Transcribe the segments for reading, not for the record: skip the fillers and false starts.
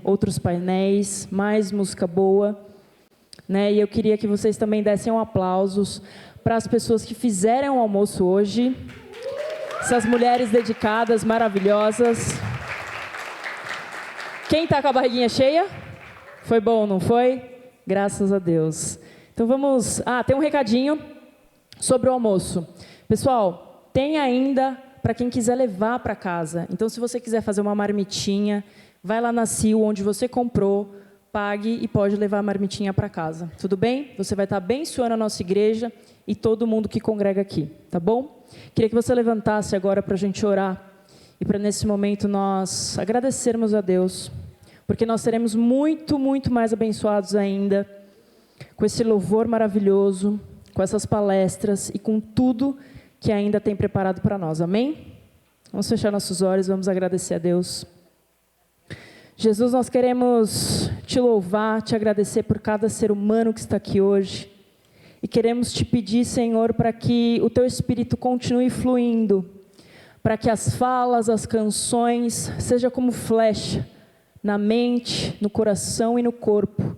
outros painéis, mais música boa, né? E eu queria que vocês também dessem aplausos para as pessoas que fizeram o almoço hoje, essas mulheres dedicadas, maravilhosas. Quem está com a barriguinha cheia? Foi bom, não foi? Graças a Deus. Então vamos... tem um recadinho sobre o almoço. Pessoal, tem ainda para quem quiser levar para casa. Então, se você quiser fazer uma marmitinha, vai lá na Sil, onde você comprou, pague e pode levar a marmitinha para casa. Tudo bem? Você vai estar abençoando a nossa igreja e todo mundo que congrega aqui, tá bom? Queria que você levantasse agora para a gente orar e para, nesse momento, nós agradecermos a Deus, porque nós seremos muito, muito mais abençoados ainda com esse louvor maravilhoso, com essas palestras e com tudo que ainda tem preparado para nós. Amém? Vamos fechar nossos olhos, vamos agradecer a Deus. Jesus, nós queremos te louvar, te agradecer por cada ser humano que está aqui hoje. E queremos te pedir, Senhor, para que o teu Espírito continue fluindo, para que as falas, as canções, seja como flecha, na mente, no coração e no corpo.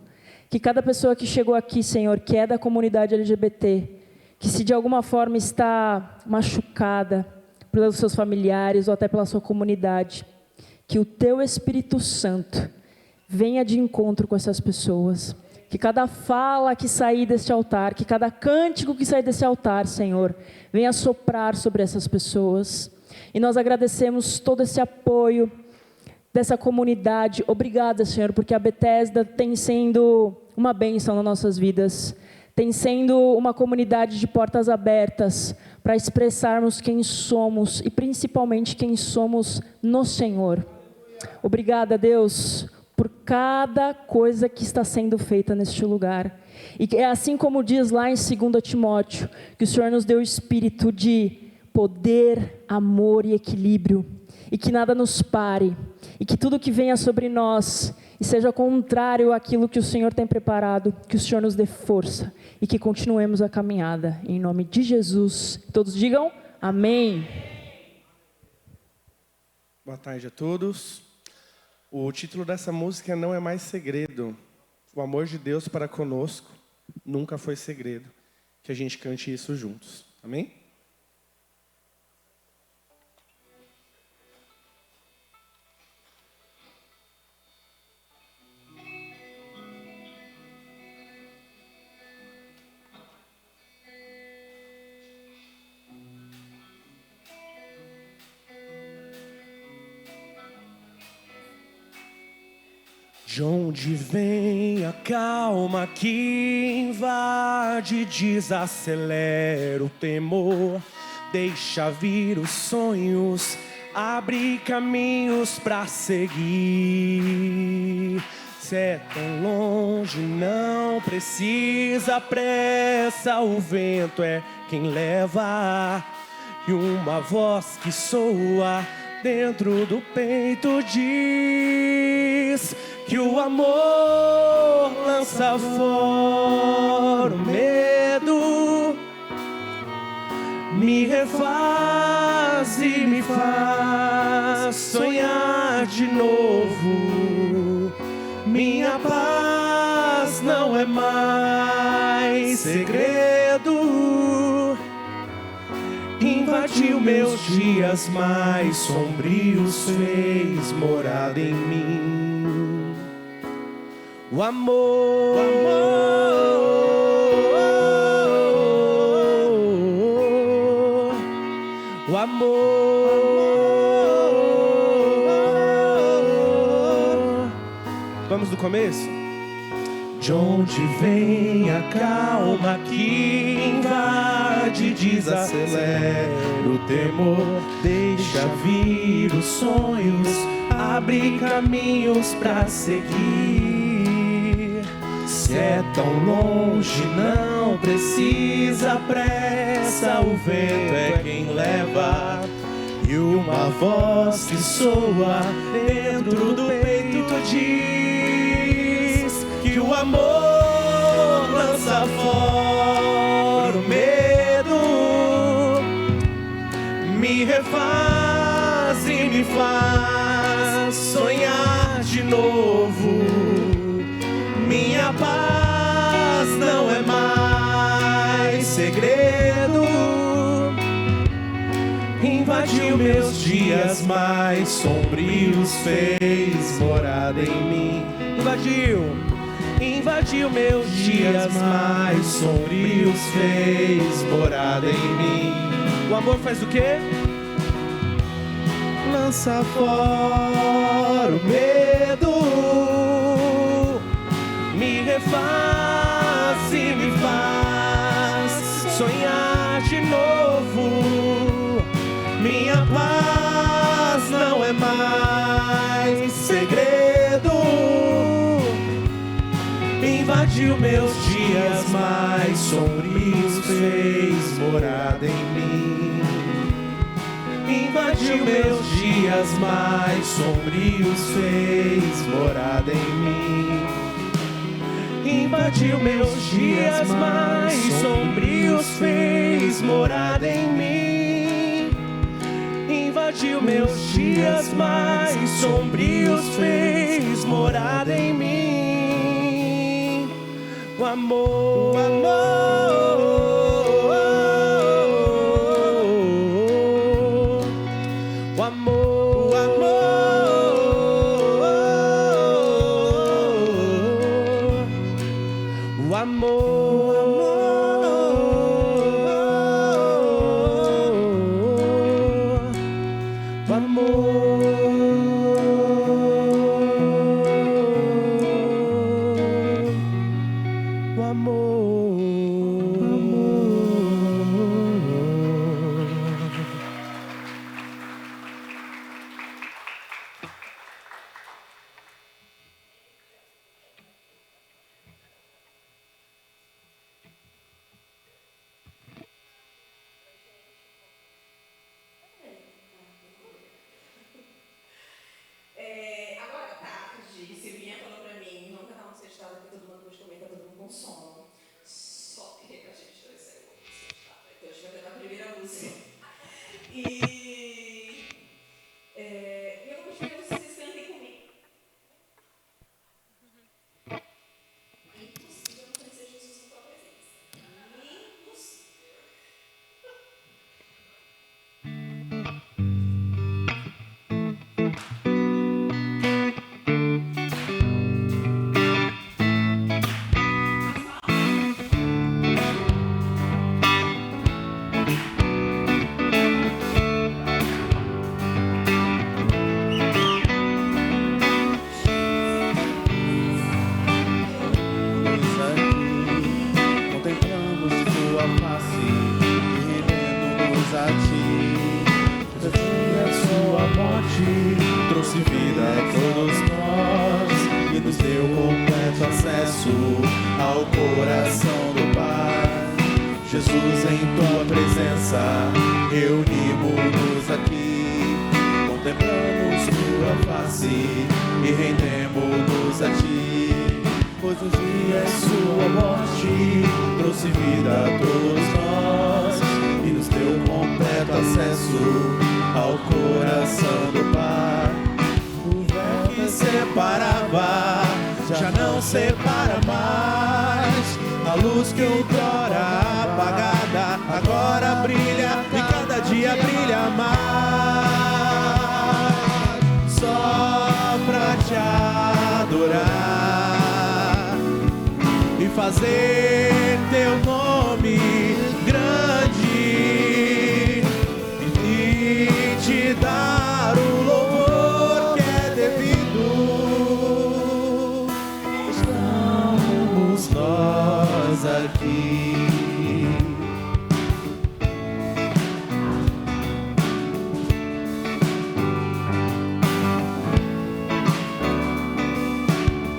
Que cada pessoa que chegou aqui, Senhor, que é da comunidade LGBT, que se de alguma forma está machucada pelos seus familiares ou até pela sua comunidade, que o teu Espírito Santo venha de encontro com essas pessoas. Que cada fala que sair deste altar, que cada cântico que sair desse altar, Senhor, venha soprar sobre essas pessoas. E nós agradecemos todo esse apoio dessa comunidade. Obrigada, Senhor, porque a Bethesda tem sendo uma bênção nas nossas vidas. Tem sendo uma comunidade de portas abertas para expressarmos quem somos e principalmente quem somos no Senhor. Obrigada, Deus, por cada coisa que está sendo feita neste lugar. E é assim como diz lá em 2 Timóteo, que o Senhor nos deu o espírito de poder, amor e equilíbrio. E que nada nos pare. E que tudo que venha sobre nós e seja contrário àquilo que o Senhor tem preparado, que o Senhor nos dê força e que continuemos a caminhada, em nome de Jesus. Todos digam amém. Boa tarde a todos. O título dessa música não é mais segredo. O amor de Deus para conosco nunca foi segredo. Que a gente cante isso juntos. Amém? De onde vem a calma que invade, desacelera o temor, deixa vir os sonhos, abre caminhos pra seguir. Se é tão longe, não precisa pressa, o vento é quem leva, e uma voz que soa dentro do peito diz que o amor lança fora o medo, me refaz e me faz sonhar de novo. Minha paz não é mais segredo, invadiu meus dias mais sombrios, fez morada em mim. O amor, o amor. Vamos do começo? De onde vem a calma que invade, desacelera o temor, deixa vir os sonhos, abre caminhos pra seguir. Se é tão longe, não precisa pressa, o vento é quem leva, e uma voz que soa dentro do peito diz que o amor lança fora o medo, me refaz e me faz sonhar de novo. Minha paz não é mais segredo. Invadiu meus dias mais sombrios, fez morada em mim. Invadiu meus dias mais sombrios, fez morada em mim. O amor faz o quê? Lança fora o medo, me refaz e me faz sonhar de novo. Minha paz não é mais segredo. Invadiu meus dias mais sombrios, fez morada em mim. Invadiu meus dias mais sombrios, fez morada em mim. Invadiu meus dias mais sombrios, fez morada em mim. Invadiu meus dias mais sombrios, fez morada em mim. O amor, o amor. Fazer teu nome grande e te dar o louvor que é devido. Estamos nós aqui.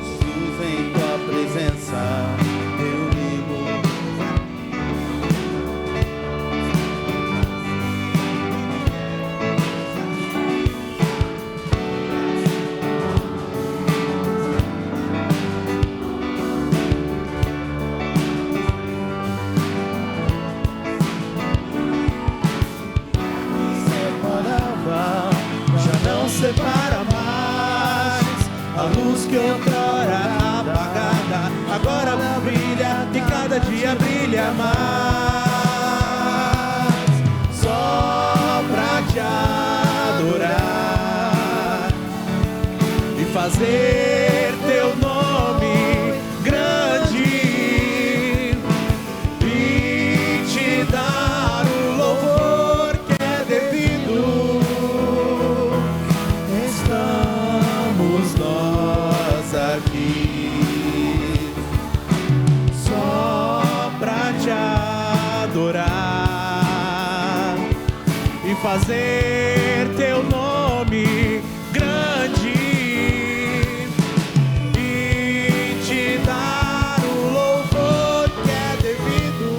Jesus, em tua presença outrora apagada, agora brilha e cada dia brilha mais. Só pra te adorar e fazer teu nome grande e te dar o louvor que é devido. Estamos nós aqui só pra te adorar e fazer teu nome grande e te dar o louvor que é devido.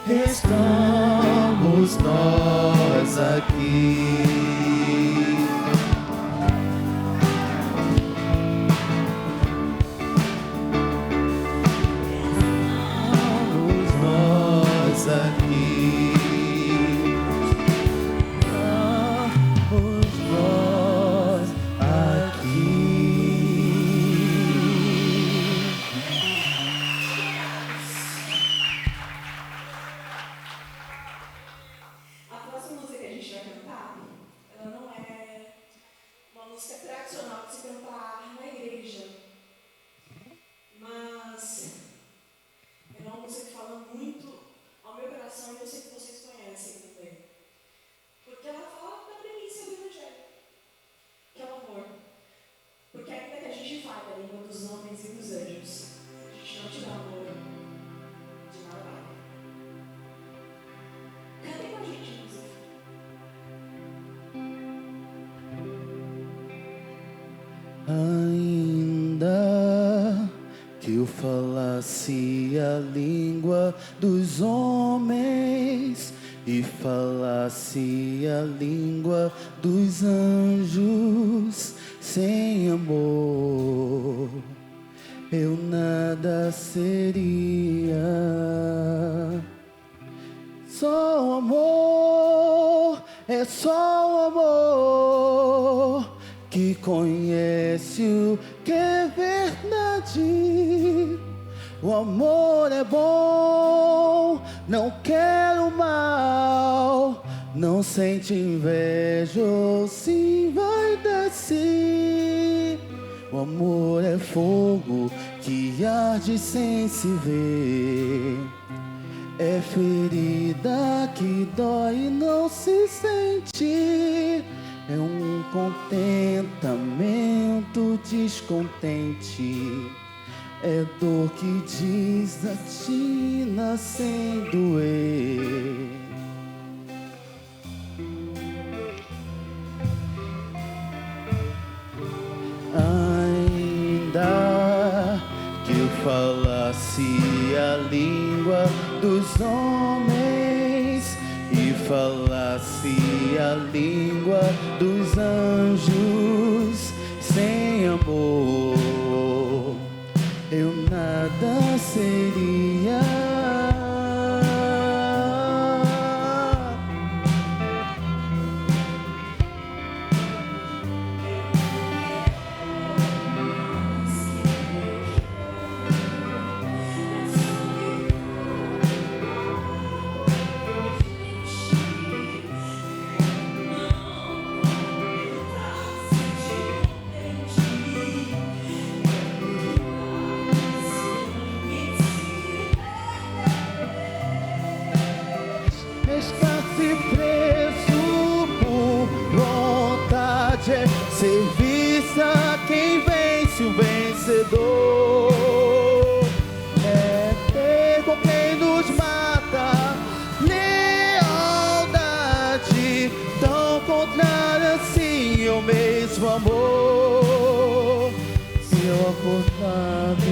Estamos nós aqui A próxima música que a gente vai cantar, ela não é uma música tradicional de se cantar na igreja, mas ela é uma música que fala muito ao meu coração e eu sei que vocês conhecem também. Porque ela fala da premissa do Evangelho, que é o amor. Porque ainda que a gente fale a língua dos homens e dos anjos, a gente não tiver amor, de nada vale. Cantem com a gente, música. Ainda que eu falasse a língua dos homens e falasse a língua dos anjos, sem amor eu nada seria. Só o amor, é só o amor que conhece o que é verdade. O amor é bom, não quer o mal, não sente inveja ou se envaidece. O amor é fogo que arde sem se ver, é ferida que dói e não se sente. É um contentamento descontente, é dor que desatina sem doer. Ainda que eu falasse a língua dos homens e falasse a língua dos anjos, sem amor eu nada seria. Está-se preso por vontade, é serviço a quem vence o vencedor. É ter com quem nos mata, lealdade tão contrária assim ao mesmo amor. Eu acordado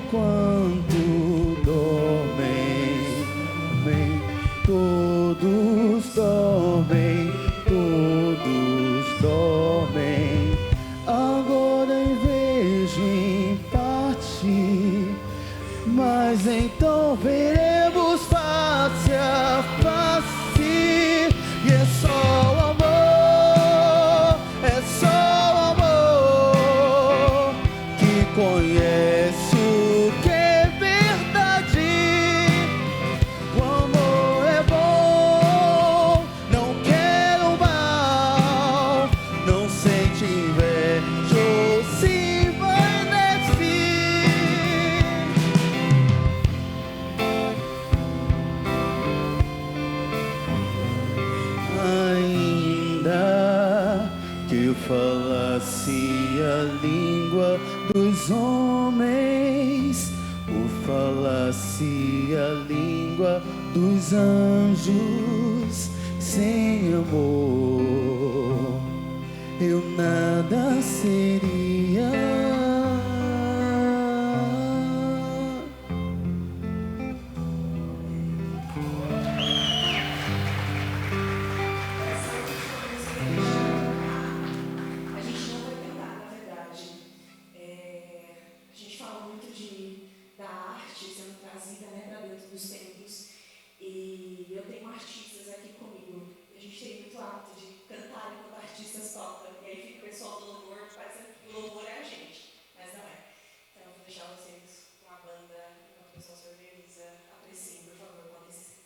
enquanto dormem, todos dormem, todos dormem. Agora em vejo em parte, mas então veremos face a face. E é só o amor eu falasse a língua dos homens, ou falasse a língua dos anjos, sem amor eu nada seria. A gente não vai tentar, na verdade. A gente fala muito da arte sendo trazida, né, para dentro dos templos. E eu tenho artistas aqui comigo. A gente tem muito hábito de cantar enquanto artistas tocam. E aí fica o pessoal do louvor, parecendo que o louvor é a gente, mas não é. Então eu vou deixar vocês com a banda, enquanto o pessoal se organiza. Apreciem, por favor, podem se sentar.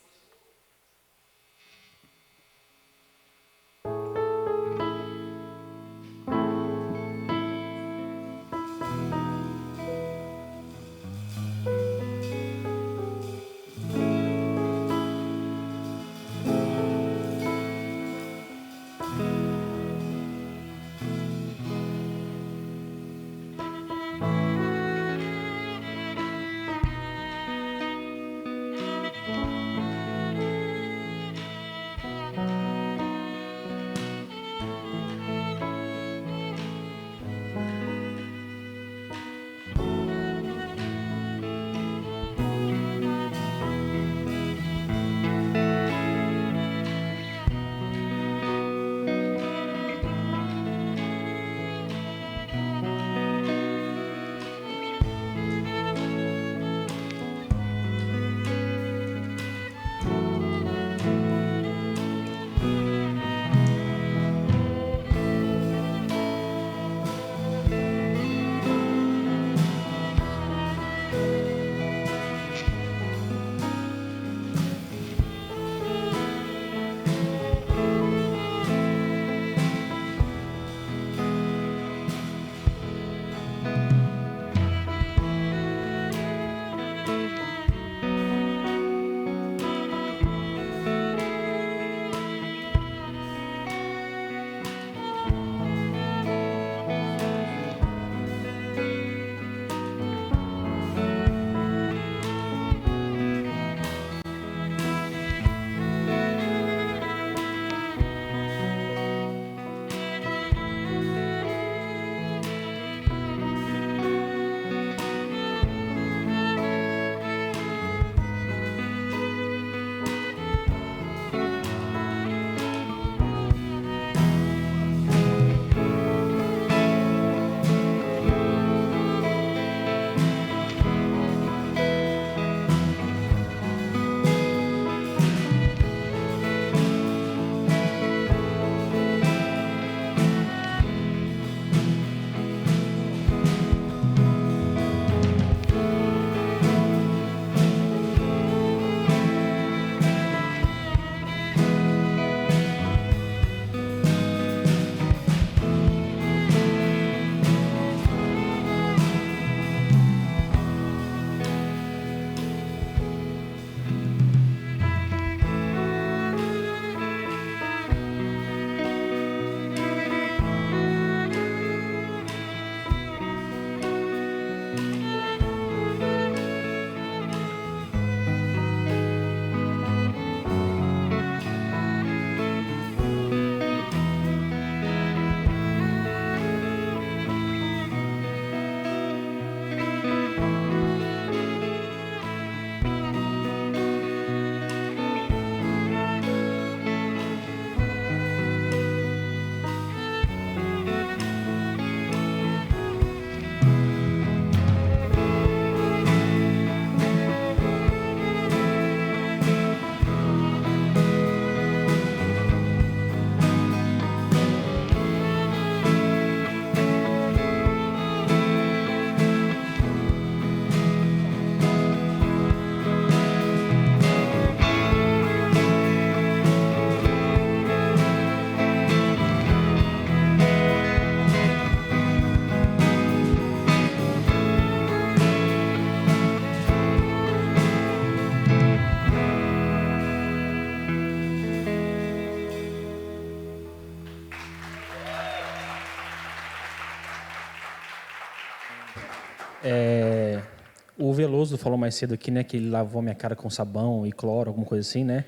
O Veloso falou mais cedo aqui, né, que ele lavou minha cara com sabão e cloro, alguma coisa assim, né?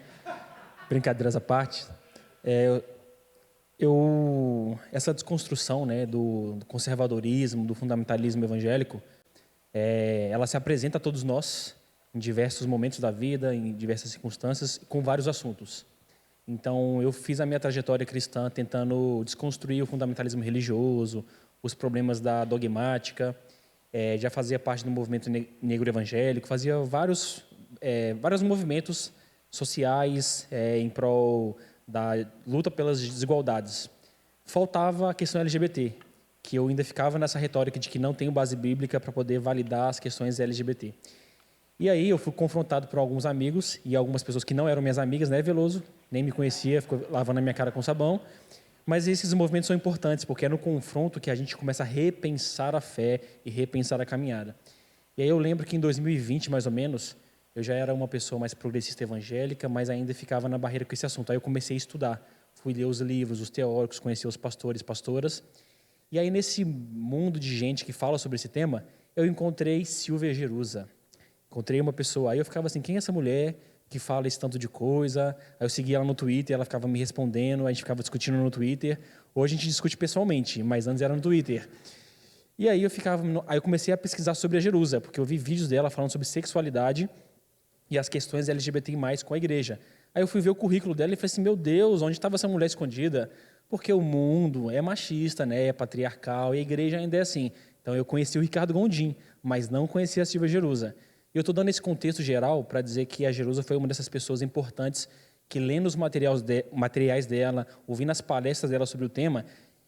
Brincadeiras à parte. Essa desconstrução, né, do conservadorismo, do fundamentalismo evangélico, ela se apresenta a todos nós em diversos momentos da vida, em diversas circunstâncias, com vários assuntos. Então, eu fiz a minha trajetória cristã tentando desconstruir o fundamentalismo religioso, os problemas da dogmática. Já fazia parte do movimento negro evangélico, fazia vários movimentos sociais em prol da luta pelas desigualdades. Faltava a questão LGBT, que eu ainda ficava nessa retórica de que não tenho base bíblica para poder validar as questões LGBT. E aí eu fui confrontado por alguns amigos e algumas pessoas que não eram minhas amigas, né, Veloso? Nem me conhecia, ficou lavando a minha cara com sabão. Mas esses movimentos são importantes, porque é no confronto que a gente começa a repensar a fé e repensar a caminhada. E aí eu lembro que em 2020, mais ou menos, eu já era uma pessoa mais progressista evangélica, mas ainda ficava na barreira com esse assunto. Aí eu comecei a estudar, fui ler os livros, os teóricos, conhecer os pastores, pastoras. E aí nesse mundo de gente que fala sobre esse tema, eu encontrei Silvia Jerusa. Encontrei uma pessoa, aí eu ficava assim, quem é essa mulher que fala esse tanto de coisa? Aí eu seguia ela no Twitter, ela ficava me respondendo, a gente ficava discutindo no Twitter. Hoje a gente discute pessoalmente, mas antes era no Twitter. E aí eu comecei a pesquisar sobre a Jerusa, porque eu vi vídeos dela falando sobre sexualidade e as questões LGBTI+, com a igreja. Aí eu fui ver o currículo dela e falei assim, meu Deus, onde estava essa mulher escondida? Porque o mundo é machista, né? É patriarcal, e a igreja ainda é assim. Então eu conheci o Ricardo Gondim, mas não conhecia a Silvia Jerusa. Eu estou dando esse contexto geral para dizer que a Jerusa foi uma dessas pessoas importantes que, lendo os materiais dela, ouvindo as palestras dela sobre o tema,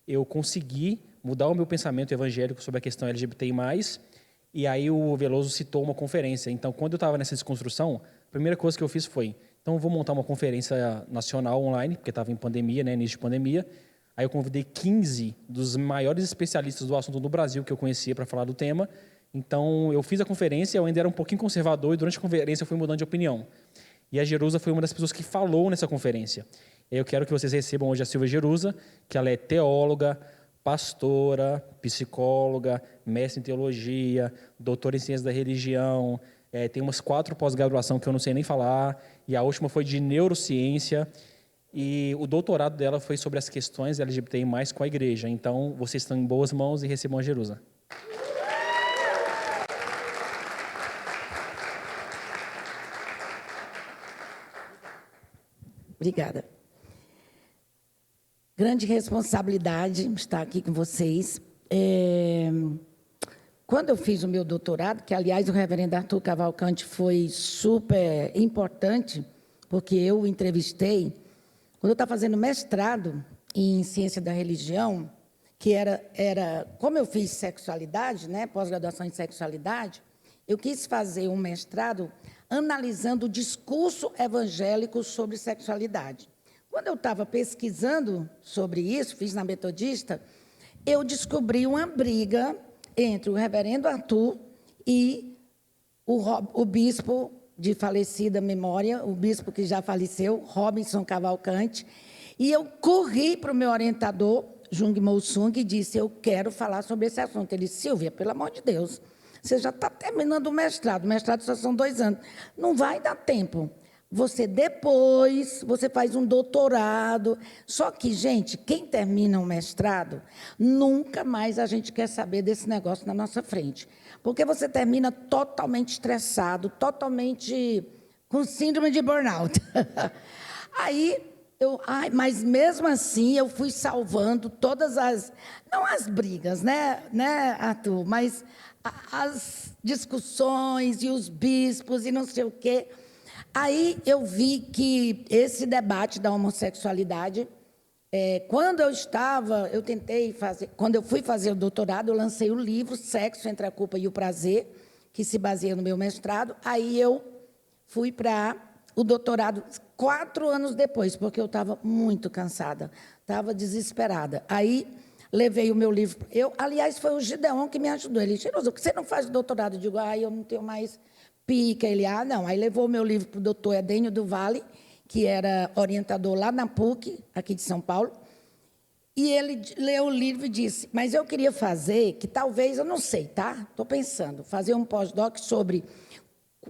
eu consegui mudar o meu pensamento evangélico sobre a questão LGBTI+, e aí o Veloso citou uma conferência. Então, quando eu estava nessa desconstrução, a primeira coisa que eu fiz foi, então eu vou montar uma conferência nacional online, porque estava em pandemia, né, início de pandemia. Aí eu convidei 15 dos maiores especialistas do assunto no Brasil que eu conhecia para falar do tema. Então, eu fiz a conferência, eu ainda era um pouquinho conservador, e durante a conferência eu fui mudando de opinião. E a Jerusa foi uma das pessoas que falou nessa conferência. Eu quero que vocês recebam hoje a Silvia Jerusa, que ela é teóloga, pastora, psicóloga, mestre em teologia, doutora em ciências da religião, tem umas 4 pós-graduação que eu não sei nem falar, e a última foi de neurociência, e o doutorado dela foi sobre as questões LGBTI+, com a igreja. Então, vocês estão em boas mãos e recebam a Jerusa. Obrigada. Grande responsabilidade estar aqui com vocês. Quando eu fiz o meu doutorado, que, aliás, o reverendo Arthur Cavalcante foi super importante, porque eu o entrevistei, quando eu estava fazendo mestrado em ciência da religião, que era como eu fiz sexualidade, né, pós-graduação em sexualidade, eu quis fazer um mestrado analisando o discurso evangélico sobre sexualidade. Quando eu estava pesquisando sobre isso, fiz na Metodista, eu descobri uma briga entre o reverendo Arthur e o bispo de falecida memória, o bispo que já faleceu, Robinson Cavalcante, e eu corri para o meu orientador, Jung Mousung, e disse, eu quero falar sobre esse assunto. Ele disse, Silvia, pelo amor de Deus, você já está terminando o mestrado só são 2 anos, não vai dar tempo. Você faz um doutorado. Só que, gente, quem termina um mestrado, nunca mais a gente quer saber desse negócio na nossa frente. Porque você termina totalmente estressado, totalmente com síndrome de burnout. Mas mesmo assim eu fui salvando todas não as brigas, né, Arthur, mas as discussões e os bispos e não sei o quê. Aí eu vi que esse debate da homossexualidade, quando eu fui fazer o doutorado, eu lancei o livro Sexo entre a Culpa e o Prazer, que se baseia no meu mestrado. Aí eu fui para o doutorado 4 anos depois, porque eu estava muito cansada, estava desesperada. Aí levei o meu livro. Aliás, foi o Gideon que me ajudou. Ele disse, por que você não faz doutorado? Eu digo, eu não tenho mais pica. Ele, não. Aí levou o meu livro para o doutor Edênio do Vale, que era orientador lá na PUC, aqui de São Paulo. E ele leu o livro e disse, mas eu queria fazer, que talvez, eu não sei, tá? Estou pensando, fazer um pós-doc sobre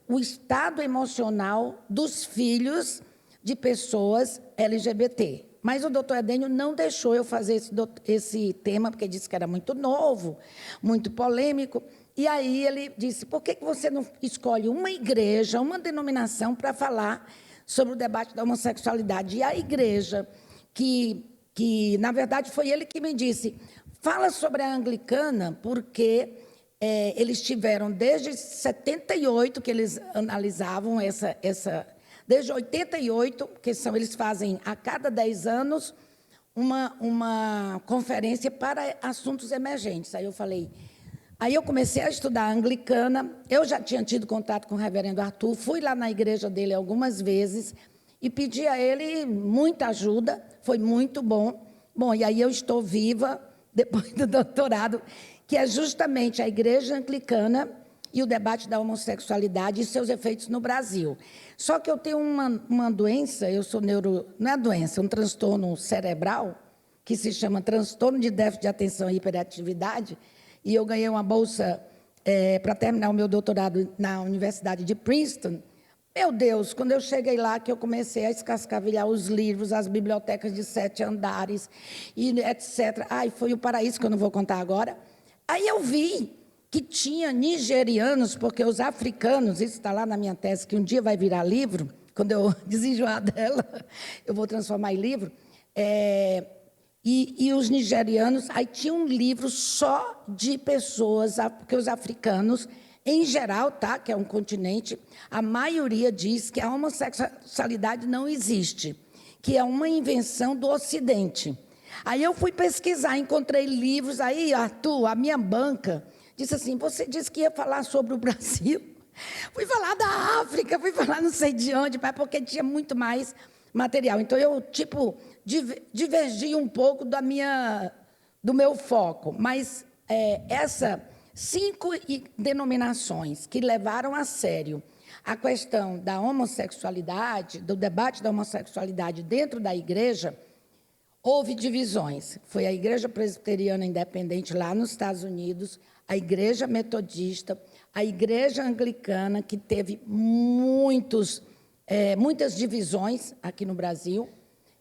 o estado emocional dos filhos de pessoas LGBT. Mas o doutor Edênio não deixou eu fazer esse tema, porque disse que era muito novo, muito polêmico. E aí ele disse, por que você não escolhe uma igreja, uma denominação para falar sobre o debate da homossexualidade? E a igreja, que na verdade foi ele que me disse, fala sobre a anglicana, porque eles tiveram desde 78 que eles analisavam desde 88, que eles fazem a cada 10 anos uma conferência para assuntos emergentes. Aí eu comecei a estudar a anglicana, eu já tinha tido contato com o reverendo Arthur, fui lá na igreja dele algumas vezes e pedi a ele muita ajuda, foi muito bom. Bom, e aí eu estou viva, depois do doutorado, que é justamente a igreja anglicana e o debate da homossexualidade e seus efeitos no Brasil. Só que eu tenho uma doença, eu sou não é doença, é um transtorno cerebral, que se chama transtorno de déficit de atenção e hiperatividade, e eu ganhei uma bolsa para terminar o meu doutorado na Universidade de Princeton. Meu Deus, quando eu cheguei lá, que eu comecei a escascavilhar os livros, as bibliotecas de 7 andares, e etc. Ai, foi o paraíso, que eu não vou contar agora. Aí eu vi que tinha nigerianos, porque os africanos, isso está lá na minha tese, que um dia vai virar livro, quando eu desenjoar dela, eu vou transformar em livro, e os nigerianos, aí tinha um livro só de pessoas, porque os africanos, em geral, tá, que é um continente, a maioria diz que a homossexualidade não existe, que é uma invenção do Ocidente. Aí eu fui pesquisar, encontrei livros, aí, Arthur, a minha banca, disse assim, você disse que ia falar sobre o Brasil, fui falar da África, fui falar não sei de onde, mas porque tinha muito mais material. Então, eu, divergi um pouco do meu foco, mas essas 5 denominações que levaram a sério a questão da homossexualidade, do debate da homossexualidade dentro da igreja, houve divisões. Foi a Igreja Presbiteriana Independente lá nos Estados Unidos, a Igreja Metodista, a Igreja Anglicana, que teve muitas divisões aqui no Brasil,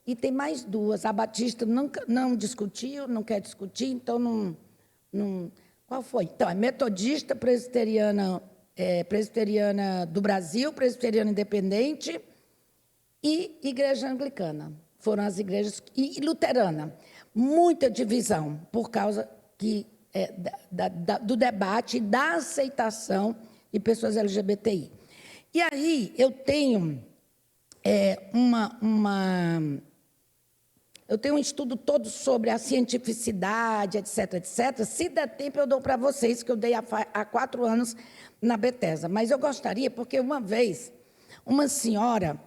e tem mais 2. A Batista não discutiu, não quer discutir, então não. Qual foi? Então, é Metodista, Presbiteriana do Brasil, Presbiteriana Independente e Igreja Anglicana. Foram as igrejas, e luterana. Muita divisão, por causa do debate e da aceitação de pessoas LGBTI. E aí, eu tenho eu tenho um estudo todo sobre a cientificidade, etc, etc. Se der tempo, eu dou para vocês, que eu dei há 4 anos na Bethesda. Mas eu gostaria, porque uma vez, uma senhora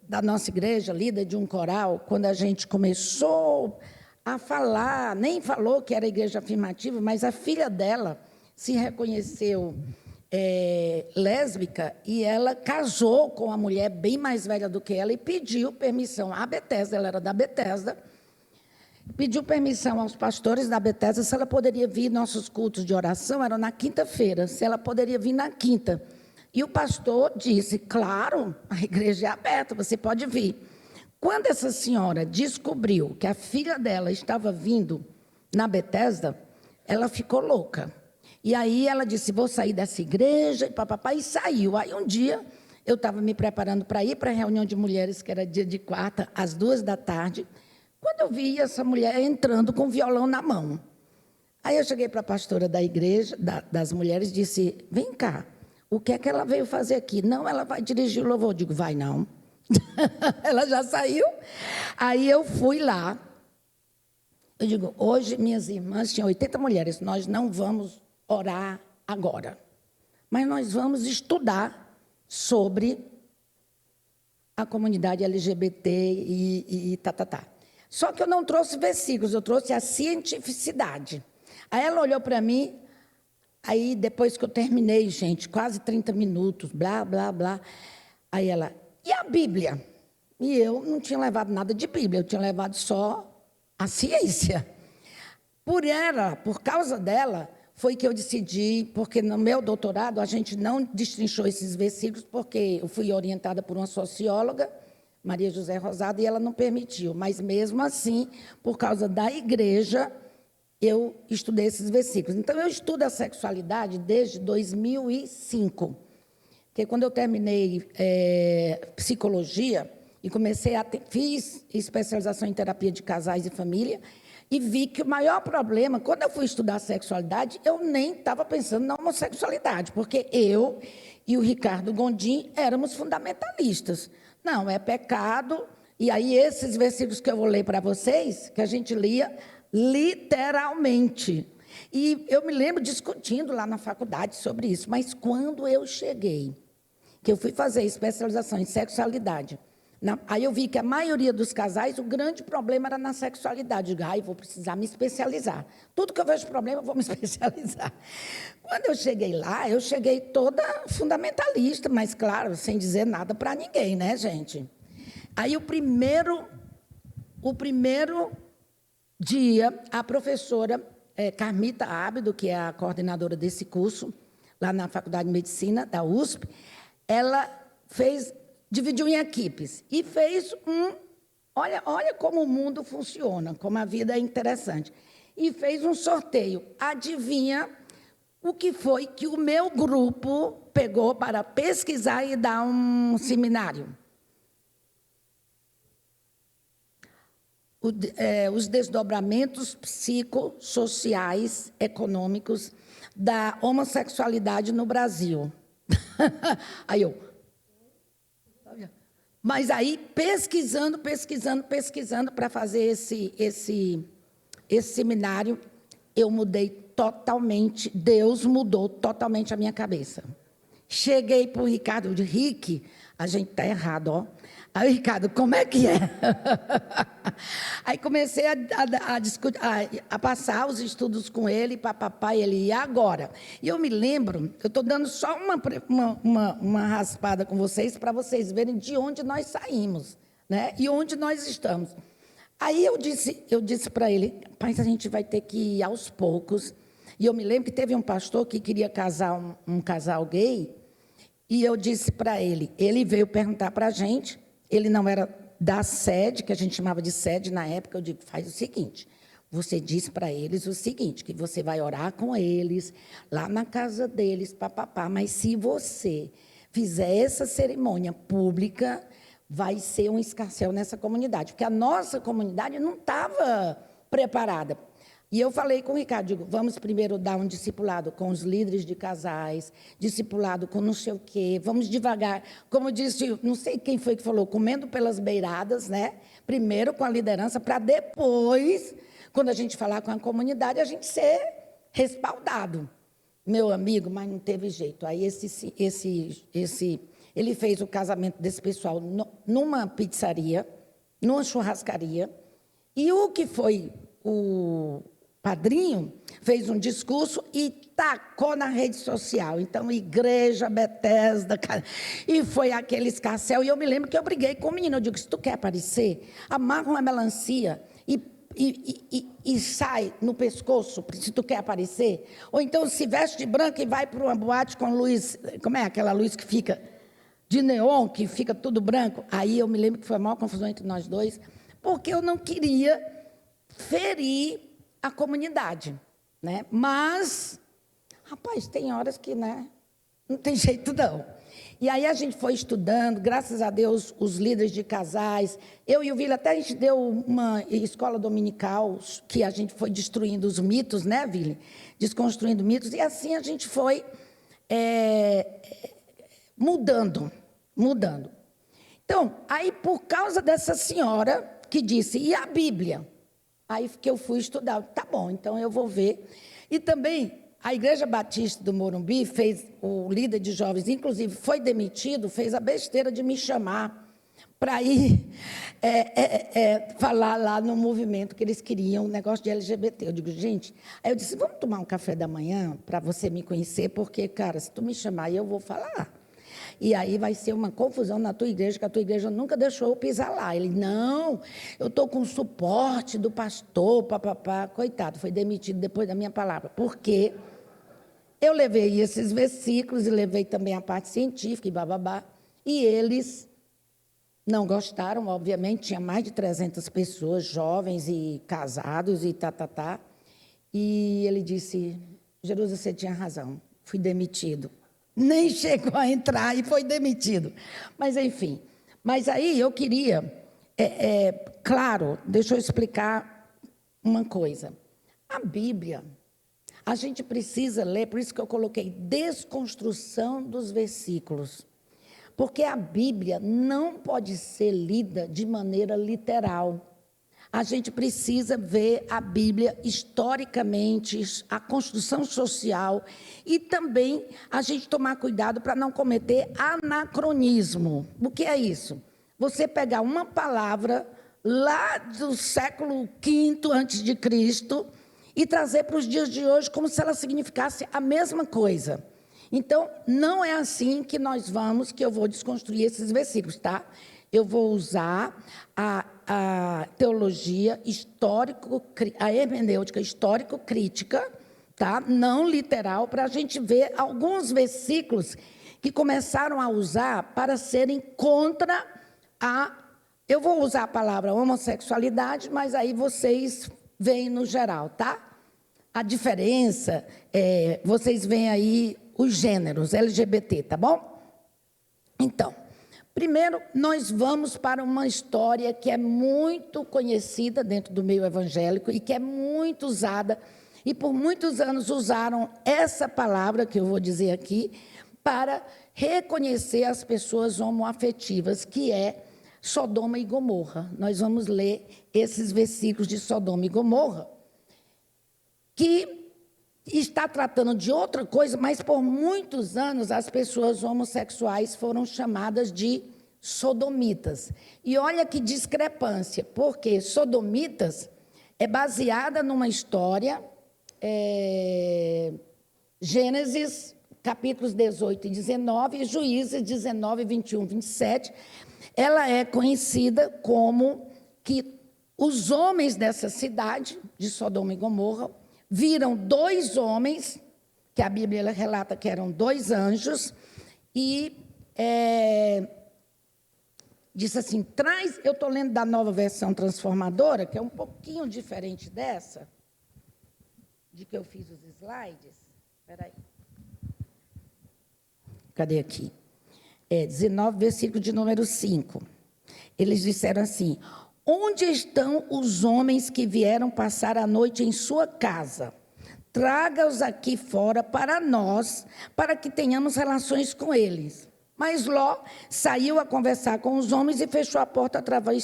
da nossa igreja, líder de um coral, quando a gente começou a falar, nem falou que era igreja afirmativa, mas a filha dela se reconheceu lésbica, e ela casou com uma mulher bem mais velha do que ela e pediu permissão à Bethesda, ela era da Bethesda, pediu permissão aos pastores da Bethesda se ela poderia vir, nossos cultos de oração eram na quinta-feira, se ela poderia vir na quinta. E o pastor disse, claro, a igreja é aberta, você pode vir. Quando essa senhora descobriu que a filha dela estava vindo na Bethesda, ela ficou louca. E aí ela disse, vou sair dessa igreja, e papapá, e saiu. Aí um dia, eu estava me preparando para ir para a reunião de mulheres, que era dia de quarta, às 14h, quando eu vi essa mulher entrando com o violão na mão. Aí eu cheguei para a pastora da igreja, das mulheres, e disse, vem cá, o que é que ela veio fazer aqui? Não, ela vai dirigir o louvor. Eu digo, vai não. Ela já saiu. Aí eu fui lá. Eu digo, hoje minhas irmãs, tinham 80 mulheres, nós não vamos orar agora, mas nós vamos estudar sobre a comunidade LGBT e tá. Só que eu não trouxe versículos, eu trouxe a cientificidade. Aí ela olhou para mim, aí depois que eu terminei, gente, quase 30 minutos, blá, blá, blá, aí ela, e a Bíblia? E eu não tinha levado nada de Bíblia, eu tinha levado só a ciência. Por causa dela, foi que eu decidi, porque no meu doutorado a gente não destrinchou esses versículos, porque eu fui orientada por uma socióloga, Maria José Rosado, e ela não permitiu. Mas, mesmo assim, por causa da igreja, eu estudei esses versículos. Então, eu estudo a sexualidade desde 2005, porque quando eu terminei psicologia e fiz especialização em terapia de casais e família, e vi que o maior problema, quando eu fui estudar sexualidade, eu nem estava pensando na homossexualidade, porque eu e o Ricardo Gondim éramos fundamentalistas. Não, é pecado. E aí, esses versículos que eu vou ler para vocês, que a gente lia literalmente. E eu me lembro discutindo lá na faculdade sobre isso, mas quando eu cheguei, que eu fui fazer especialização em sexualidade, aí eu vi que a maioria dos casais, o grande problema era na sexualidade. Eu digo, vou precisar me especializar. Tudo que eu vejo problema, eu vou me especializar. Quando eu cheguei lá, eu cheguei toda fundamentalista, mas, claro, sem dizer nada para ninguém, né, gente? Aí, o primeiro dia, a professora Carmita Ábido, que é a coordenadora desse curso, lá na Faculdade de Medicina, da USP, ela dividiu em equipes e fez olha como o mundo funciona, como a vida é interessante. E fez um sorteio. Adivinha o que foi que o meu grupo pegou para pesquisar e dar um seminário? Os desdobramentos psicossociais, econômicos da homossexualidade no Brasil. Aí eu... Mas aí, pesquisando para fazer esse seminário, eu mudei totalmente, Deus mudou totalmente a minha cabeça. Cheguei para o Ricardo, eu disse, Rick, a gente está errado, ó. Aí, Ricardo, como é que é? Aí comecei a passar os estudos com ele, papai, ele, e agora? E eu me lembro, eu estou dando só uma raspada com vocês, para vocês verem de onde nós saímos, né? E onde nós estamos. Aí eu disse para ele, mas a gente vai ter que ir aos poucos. E eu me lembro que teve um pastor que queria casar um casal gay, e eu disse para ele veio perguntar para a gente, ele não era da sede, que a gente chamava de sede na época, eu digo, faz o seguinte, você diz para eles o seguinte, que você vai orar com eles, lá na casa deles, mas se você fizer essa cerimônia pública, vai ser um escarcéu nessa comunidade, porque a nossa comunidade não estava preparada. E eu falei com o Ricardo, digo, vamos primeiro dar um discipulado com os líderes de casais, discipulado com não sei o quê, vamos devagar, como disse, não sei quem foi que falou, comendo pelas beiradas, né? Primeiro com a liderança, para depois, quando a gente falar com a comunidade, a gente ser respaldado. Meu amigo, mas não teve jeito. Aí ele fez o casamento desse pessoal numa pizzaria, numa churrascaria, e o que foi o padrinho fez um discurso e tacou na rede social. Então, Igreja Bethesda, e foi aquele escarcéu. E eu me lembro que eu briguei com o menino. Eu digo, se tu quer aparecer, amarra uma melancia e sai no pescoço, se tu quer aparecer. Ou então se veste de branco e vai para uma boate com luz, como é aquela luz que fica de neon, que fica tudo branco. Aí eu me lembro que foi a maior confusão entre nós dois, porque eu não queria ferir a comunidade, né? Mas, rapaz, tem horas que, né, não tem jeito não. E aí a gente foi estudando, graças a Deus, os líderes de casais. Eu e o Vili, até a gente deu uma escola dominical, que a gente foi destruindo os mitos, né, Vili? Desconstruindo mitos, e assim a gente foi mudando. Então, aí por causa dessa senhora que disse, e a Bíblia? Aí que eu fui estudar, tá bom, então eu vou ver. E também, a Igreja Batista do Morumbi o líder de jovens, inclusive, foi demitido, fez a besteira de me chamar para ir falar lá no movimento que eles queriam, um negócio de LGBT. Eu digo, gente, aí eu disse, vamos tomar um café da manhã para você me conhecer, porque, cara, se tu me chamar, eu vou falar. e aí vai ser uma confusão na tua igreja, que a tua igreja nunca deixou eu pisar lá. Ele, não, eu estou com o suporte do pastor, papapá. Coitado, foi demitido depois da minha palavra. Por quê? Eu levei esses versículos e levei também a parte científica e bababá, e eles não gostaram, obviamente, tinha mais de 300 pessoas, jovens e casados e tá. E ele disse, Jerusa, você tinha razão, fui demitido. Nem chegou a entrar e foi demitido. Mas, enfim, mas aí eu queria, claro, deixa eu explicar uma coisa. A Bíblia, a gente precisa ler, por isso que eu coloquei desconstrução dos versículos. Porque a Bíblia não pode ser lida de maneira literal. A gente precisa ver a Bíblia historicamente, a construção social e também a gente tomar cuidado para não cometer anacronismo. O que é isso? Você pegar uma palavra lá do século V a.C. e trazer para os dias de hoje como se ela significasse a mesma coisa. Então, não é assim que eu vou desconstruir esses versículos, tá? Eu vou usar a teologia a hermenêutica histórico-crítica, tá? Não literal, para a gente ver alguns versículos que começaram a usar para serem contra eu vou usar a palavra homossexualidade, mas aí vocês veem no geral, tá? A diferença, vocês veem aí os gêneros LGBT, tá bom? Então, primeiro, nós vamos para uma história que é muito conhecida dentro do meio evangélico e que é muito usada, e por muitos anos usaram essa palavra, que eu vou dizer aqui, para reconhecer as pessoas homoafetivas, que é Sodoma e Gomorra. Nós vamos ler esses versículos de Sodoma e Gomorra, que está tratando de outra coisa, mas por muitos anos as pessoas homossexuais foram chamadas de sodomitas. E olha que discrepância, porque sodomitas é baseada numa história, Gênesis, capítulos 18 e 19, e Juízes 19, 21, 27. Ela é conhecida como que os homens dessa cidade, de Sodoma e Gomorra, viram 2 homens, que a Bíblia relata que eram 2 anjos, e disse assim, eu estou lendo da Nova Versão Transformadora, que é um pouquinho diferente dessa, de que eu fiz os slides. Espera aí. Cadê aqui? 19, versículo de número 5. Eles disseram assim, onde estão os homens que vieram passar a noite em sua casa? Traga-os aqui fora para nós, para que tenhamos relações com eles. Mas Ló saiu a conversar com os homens e fechou a porta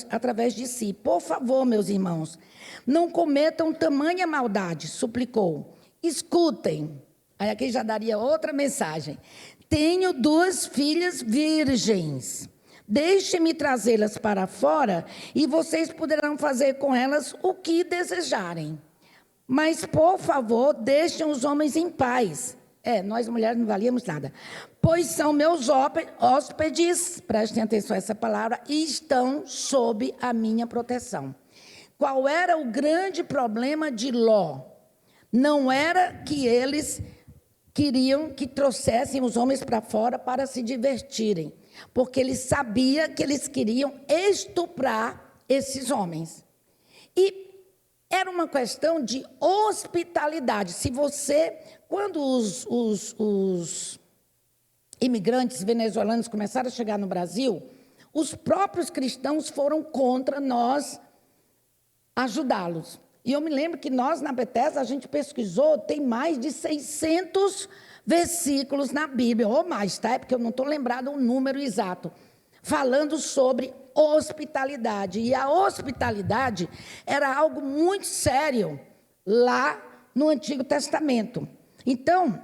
através de si. Por favor, meus irmãos, não cometam tamanha maldade, suplicou. Escutem. Aí aqui já daria outra mensagem. Tenho 2 filhas virgens. Deixe-me trazê-las para fora e vocês poderão fazer com elas o que desejarem. Mas, por favor, deixem os homens em paz. Nós mulheres não valíamos nada. Pois são meus hóspedes, prestem atenção a essa palavra, e estão sob a minha proteção. Qual era o grande problema de Ló? Não era que eles queriam que trouxessem os homens para fora para se divertirem, porque ele sabia que eles queriam estuprar esses homens. E era uma questão de hospitalidade. Quando os imigrantes venezuelanos começaram a chegar no Brasil, os próprios cristãos foram contra nós ajudá-los. E eu me lembro que nós, na Bethesda, a gente pesquisou, tem mais de 600 versículos na Bíblia, ou mais, tá? É porque eu não estou lembrado o número exato, falando sobre hospitalidade. E a hospitalidade era algo muito sério lá no Antigo Testamento. Então,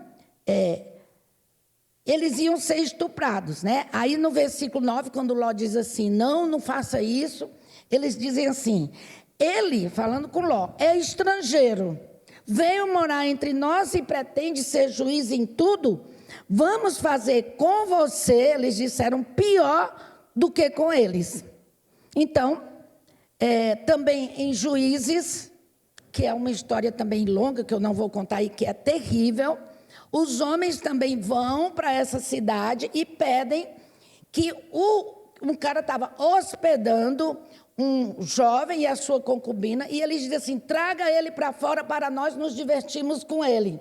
eles iam ser estuprados, né? Aí no versículo 9, quando Ló diz assim, não faça isso, eles dizem assim, ele, falando com Ló, é estrangeiro, veio morar entre nós e pretende ser juiz em tudo. vamos fazer com você, eles disseram, pior do que com eles. Então, também em Juízes, que é uma história também longa, que eu não vou contar aí, que é terrível, os homens também vão para essa cidade e pedem que um cara estava hospedando um jovem e a sua concubina, e ele diz assim, traga ele para fora para nós nos divertirmos com ele.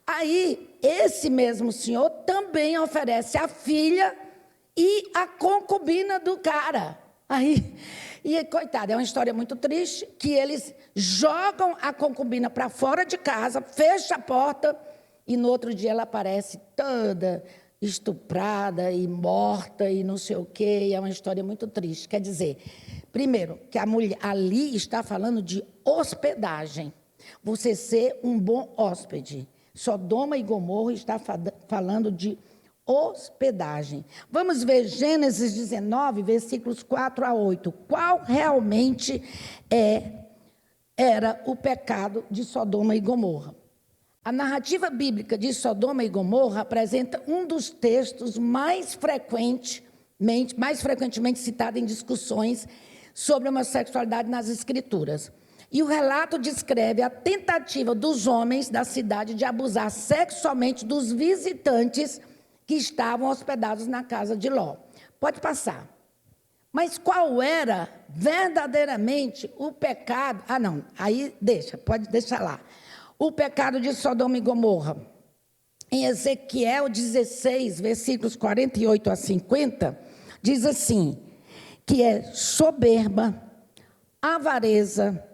Aí, esse mesmo senhor também oferece a filha e a concubina do cara. Aí, e coitado, é uma história muito triste, que eles jogam a concubina para fora de casa, fecham a porta, e no outro dia ela aparece toda estuprada e morta e não sei o quê, e é uma história muito triste. Quer dizer, primeiro, que a mulher ali está falando de hospedagem, você ser um bom hóspede. Sodoma e Gomorra está falando de hospedagem. Vamos ver Gênesis 19, versículos 4 a 8. Qual realmente era o pecado de Sodoma e Gomorra? A narrativa bíblica de Sodoma e Gomorra apresenta um dos textos mais frequentemente citado em discussões sobre a homossexualidade nas Escrituras. E o relato descreve a tentativa dos homens da cidade de abusar sexualmente dos visitantes que estavam hospedados na casa de Ló. Pode passar. Mas qual era verdadeiramente o pecado? Ah, não, aí pode deixar lá. O pecado de Sodoma e Gomorra. Em Ezequiel 16, versículos 48 a 50, diz assim, que é soberba, avareza,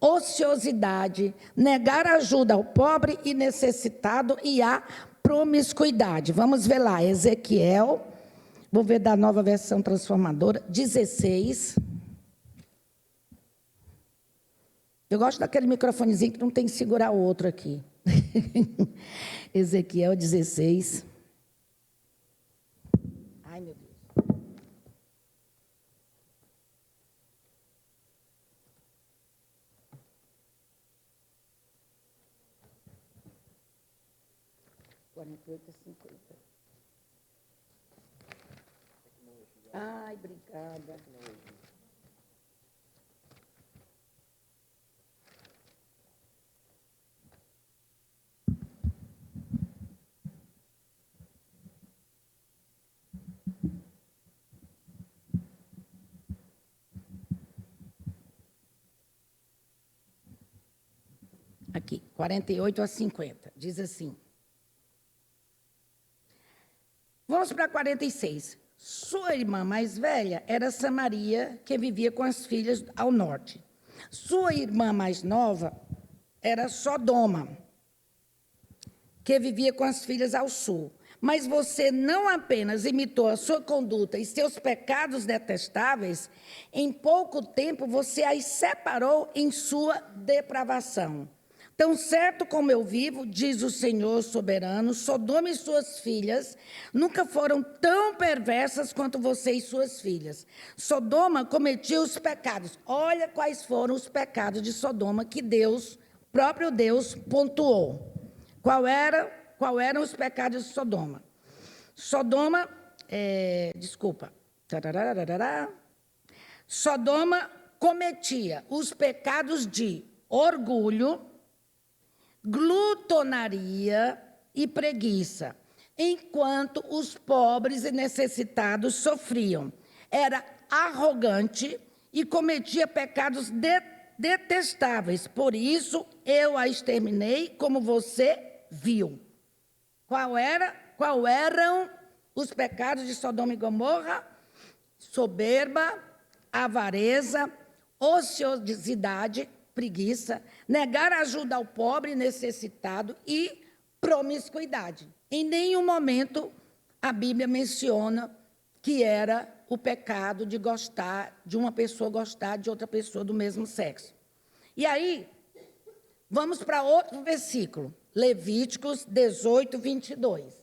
ociosidade, negar ajuda ao pobre e necessitado e a promiscuidade. Vamos ver lá, Ezequiel, vou ver da Nova Versão Transformadora, 16. Eu gosto daquele microfonezinho que não tem que segurar o outro aqui. Ezequiel 16. Ai, meu Deus. Ai, obrigada. Aqui, 48 a 50, diz assim. Vamos para 46. Sua irmã mais velha era Samaria, que vivia com as filhas ao norte. Sua irmã mais nova era Sodoma, que vivia com as filhas ao sul. Mas você não apenas imitou a sua conduta e seus pecados detestáveis, em pouco tempo você as separou em sua depravação. Tão certo como eu vivo, diz o Senhor soberano, Sodoma e suas filhas nunca foram tão perversas quanto você e suas filhas. Sodoma cometia os pecados. Olha quais foram os pecados de Sodoma que próprio Deus, pontuou. Qual eram os pecados de Sodoma? Sodoma cometia os pecados de orgulho, glutonaria e preguiça, enquanto os pobres e necessitados sofriam. Era arrogante e cometia pecados detestáveis, por isso eu a exterminei como você viu. Qual eram os pecados de Sodoma e Gomorra? Soberba, avareza, ociosidade, preguiça, negar ajuda ao pobre e necessitado e promiscuidade. Em nenhum momento a Bíblia menciona que era o pecado de uma pessoa gostar de outra pessoa do mesmo sexo. E aí, vamos para outro versículo, Levíticos 18, 22.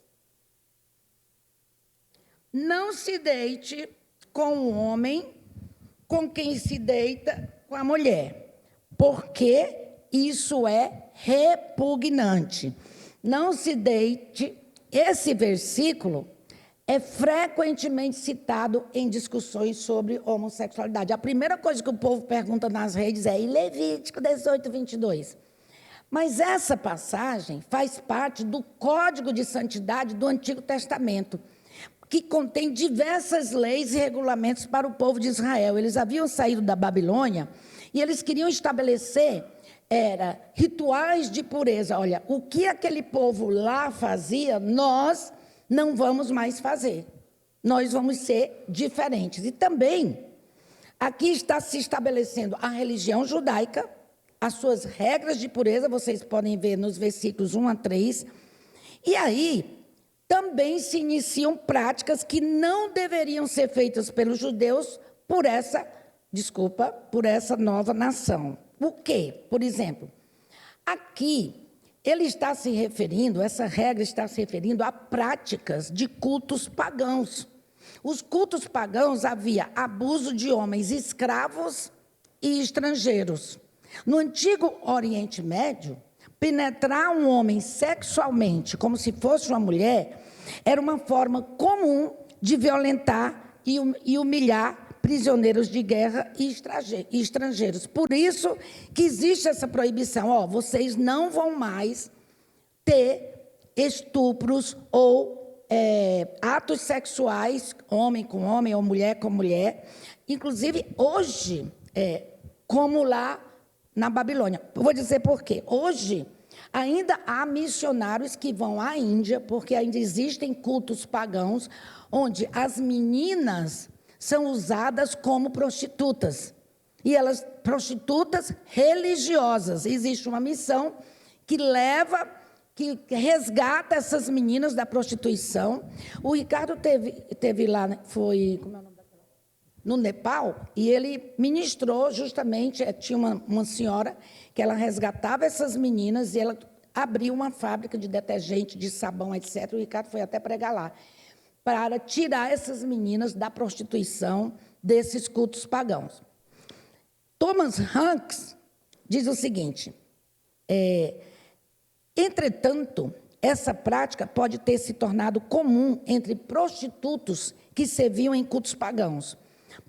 Não se deite com o homem com quem se deita com a mulher, porque isso é repugnante. Não se deite esse versículo é frequentemente citado em discussões sobre homossexualidade. A primeira coisa que o povo pergunta nas redes é: e Levítico 18, 22? Mas essa passagem faz parte do Código de Santidade do Antigo Testamento, que contém diversas leis e regulamentos para o povo de Israel. Eles haviam saído da Babilônia e eles queriam estabelecer rituais de pureza. Olha, o que aquele povo lá fazia, nós não vamos mais fazer. Nós vamos ser diferentes. E também, aqui está se estabelecendo a religião judaica, as suas regras de pureza, vocês podem ver nos versículos 1 a 3. E aí, também se iniciam práticas que não deveriam ser feitas pelos judeus por essa nova nação. O quê? Por exemplo, aqui, essa regra está se referindo a práticas de cultos pagãos. Os cultos pagãos havia abuso de homens escravos e estrangeiros. No antigo Oriente Médio, penetrar um homem sexualmente, como se fosse uma mulher, era uma forma comum de violentar e humilhar prisioneiros de guerra e estrangeiros. Por isso que existe essa proibição. Vocês não vão mais ter estupros ou atos sexuais, homem com homem ou mulher com mulher. Inclusive, hoje, como lá na Babilônia. Eu vou dizer por quê. Hoje, ainda há missionários que vão à Índia, porque ainda existem cultos pagãos, onde as meninas são usadas como prostitutas. E elas, prostitutas religiosas. Existe uma missão que resgata essas meninas da prostituição. O Ricardo teve lá, foi... Como é o nome? No Nepal, e ele ministrou justamente, tinha uma senhora que ela resgatava essas meninas e ela abriu uma fábrica de detergente, de sabão, etc. O Ricardo foi até pregar lá, para tirar essas meninas da prostituição desses cultos pagãos. Thomas Hanks diz o seguinte, entretanto, essa prática pode ter se tornado comum entre prostitutos que serviam em cultos pagãos.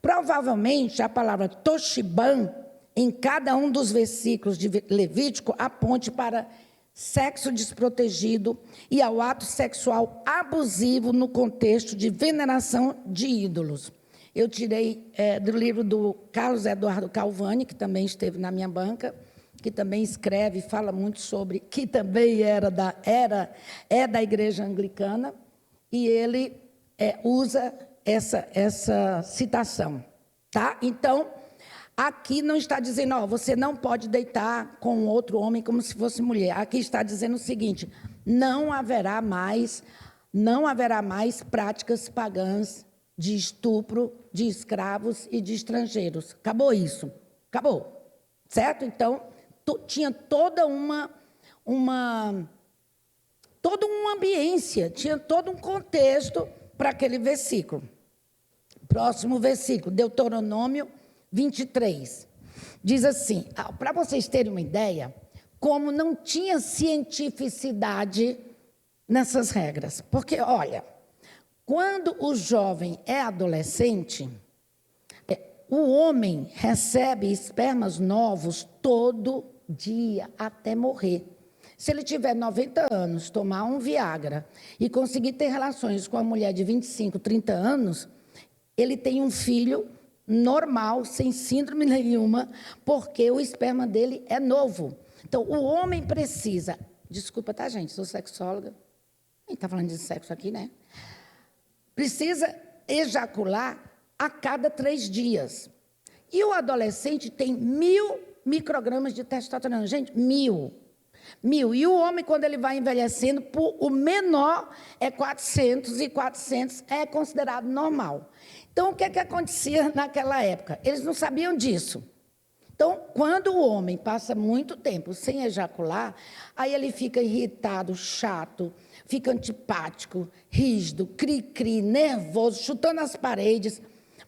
Provavelmente, a palavra Toshiban, em cada um dos versículos de Levítico, aponte para sexo desprotegido e ao ato sexual abusivo no contexto de veneração de ídolos. Eu tirei do livro do Carlos Eduardo Calvani, que também esteve na minha banca, que também escreve e fala muito sobre, que também é da Igreja Anglicana, e ele usa essa citação, tá? Então, aqui não está dizendo, você não pode deitar com outro homem como se fosse mulher. Aqui está dizendo o seguinte, não haverá mais práticas pagãs de estupro de escravos e de estrangeiros. Acabou isso. Acabou. Certo? Então, tinha toda uma ambiência, tinha todo um contexto para aquele versículo. Próximo versículo, Deuteronômio 23. Diz assim, para vocês terem uma ideia, como não tinha cientificidade nessas regras. Porque, olha, quando o jovem é adolescente, o homem recebe espermas novos todo dia até morrer. Se ele tiver 90 anos, tomar um Viagra e conseguir ter relações com a mulher de 25, 30 anos, ele tem um filho normal, sem síndrome nenhuma, porque o esperma dele é novo. Então, o homem precisa... Desculpa, tá, gente? Sou sexóloga. A gente está falando de sexo aqui, né? Precisa ejacular a cada 3 dias. E o adolescente tem 1000 microgramas de testosterona. Gente, 1000. E o homem, quando ele vai envelhecendo, o menor é 400, e 400 é considerado normal. Então, o que acontecia naquela época? Eles não sabiam disso. Então, quando o homem passa muito tempo sem ejacular, aí ele fica irritado, chato, fica antipático, rígido, cri-cri, nervoso, chutando as paredes,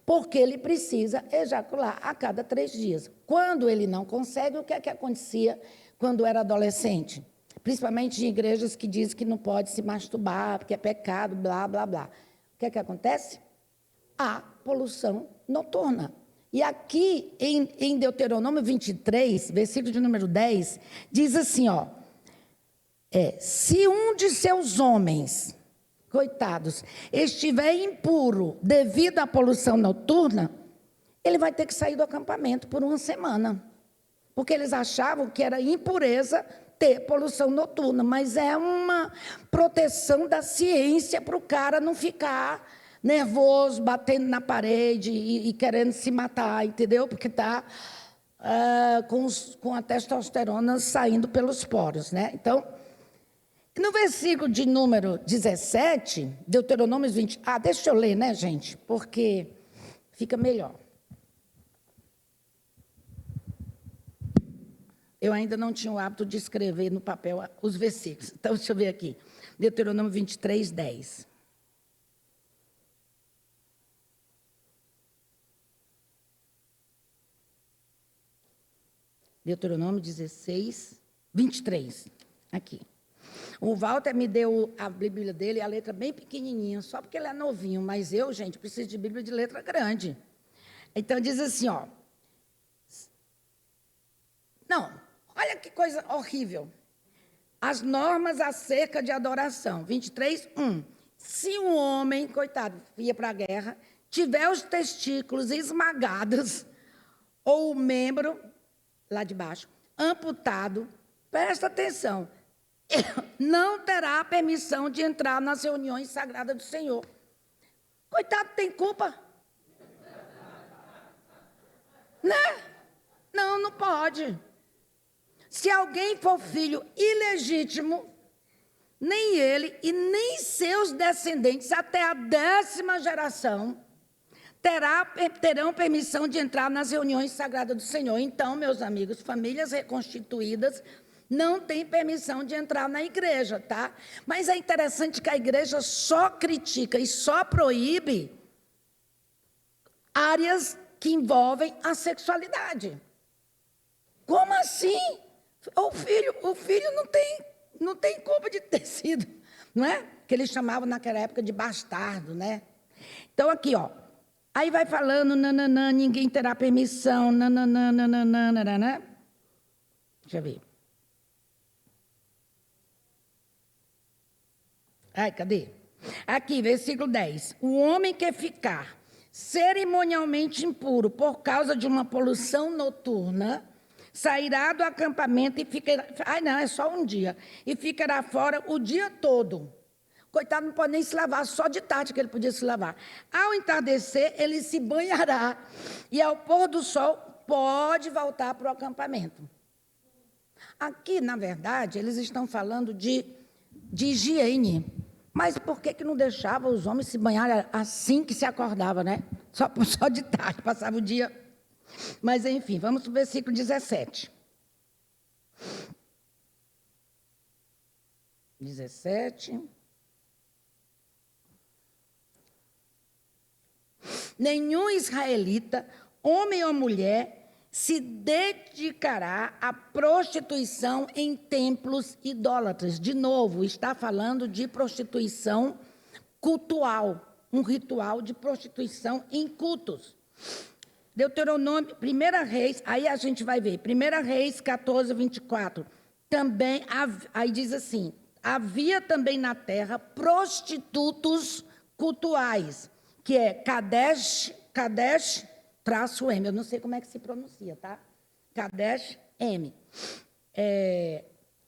porque ele precisa ejacular a cada 3 dias. Quando ele não consegue, o que acontecia quando era adolescente? principalmente em igrejas que dizem que não pode se masturbar, porque é pecado, blá, blá, blá. O que é que acontece? Há poluição noturna. E aqui, em Deuteronômio 23, versículo de número 10, diz assim, ó, se um de seus homens, coitados, estiver impuro devido à poluição noturna, ele vai ter que sair do acampamento por uma semana. Porque eles achavam que era impureza ter poluição noturna, mas é uma proteção da ciência para o cara não ficar nervoso, batendo na parede e querendo se matar, entendeu? Porque está com a testosterona saindo pelos poros, né? Então, no versículo de número 17, Deuteronômio 20... deixa eu ler, né, gente? Porque fica melhor. Eu ainda não tinha o hábito de escrever no papel os versículos. Então, deixa eu ver aqui. Deuteronômio 23, 10. Deuteronômio 16, 23. Aqui. O Walter me deu a Bíblia dele, a letra bem pequenininha, só porque ele é novinho. Mas eu, gente, preciso de Bíblia de letra grande. Então, diz assim, ó. Não, olha que coisa horrível. As normas acerca de adoração. 23, 1. Se um homem, coitado, ia para a guerra, tiver os testículos esmagados, ou o membro, lá de baixo, amputado, presta atenção, não terá permissão de entrar nas reuniões sagradas do Senhor. Coitado, tem culpa? Né? Não pode. Se alguém for filho ilegítimo, nem ele e nem seus descendentes, até a 10ª geração, terão permissão de entrar nas reuniões sagradas do Senhor. Então, meus amigos, famílias reconstituídas não têm permissão de entrar na igreja, tá? Mas é interessante que a igreja só critica e só proíbe áreas que envolvem a sexualidade. Como assim? O filho não tem culpa de ter sido, não é? Que eles chamavam naquela época de bastardo, né? Então, aqui, ó. Aí vai falando, nananã, ninguém terá permissão, nananã, nananã, nananã. Deixa eu ver. Cadê? Aqui, versículo 10. O homem que ficar cerimonialmente impuro por causa de uma poluição noturna, sairá do acampamento e ficará... é só um dia. E ficará fora o dia todo. Coitado, não pode nem se lavar, só de tarde que ele podia se lavar. Ao entardecer, ele se banhará. E ao pôr do sol, pode voltar para o acampamento. Aqui, na verdade, eles estão falando de higiene. Mas por que não deixava os homens se banharem assim que se acordava, né? Só de tarde, passava o dia. Mas, enfim, vamos para o versículo 17. 17. Nenhum israelita, homem ou mulher, se dedicará à prostituição em templos idólatras. De novo, está falando de prostituição cultual, um ritual de prostituição em cultos. Deuteronômio, 1 Reis, aí a gente vai ver, 1 Reis 14, 24, também, aí diz assim, havia também na terra prostitutos cultuais, que é Kadesh, -M, eu não sei como é que se pronuncia, tá? Kadesh, M.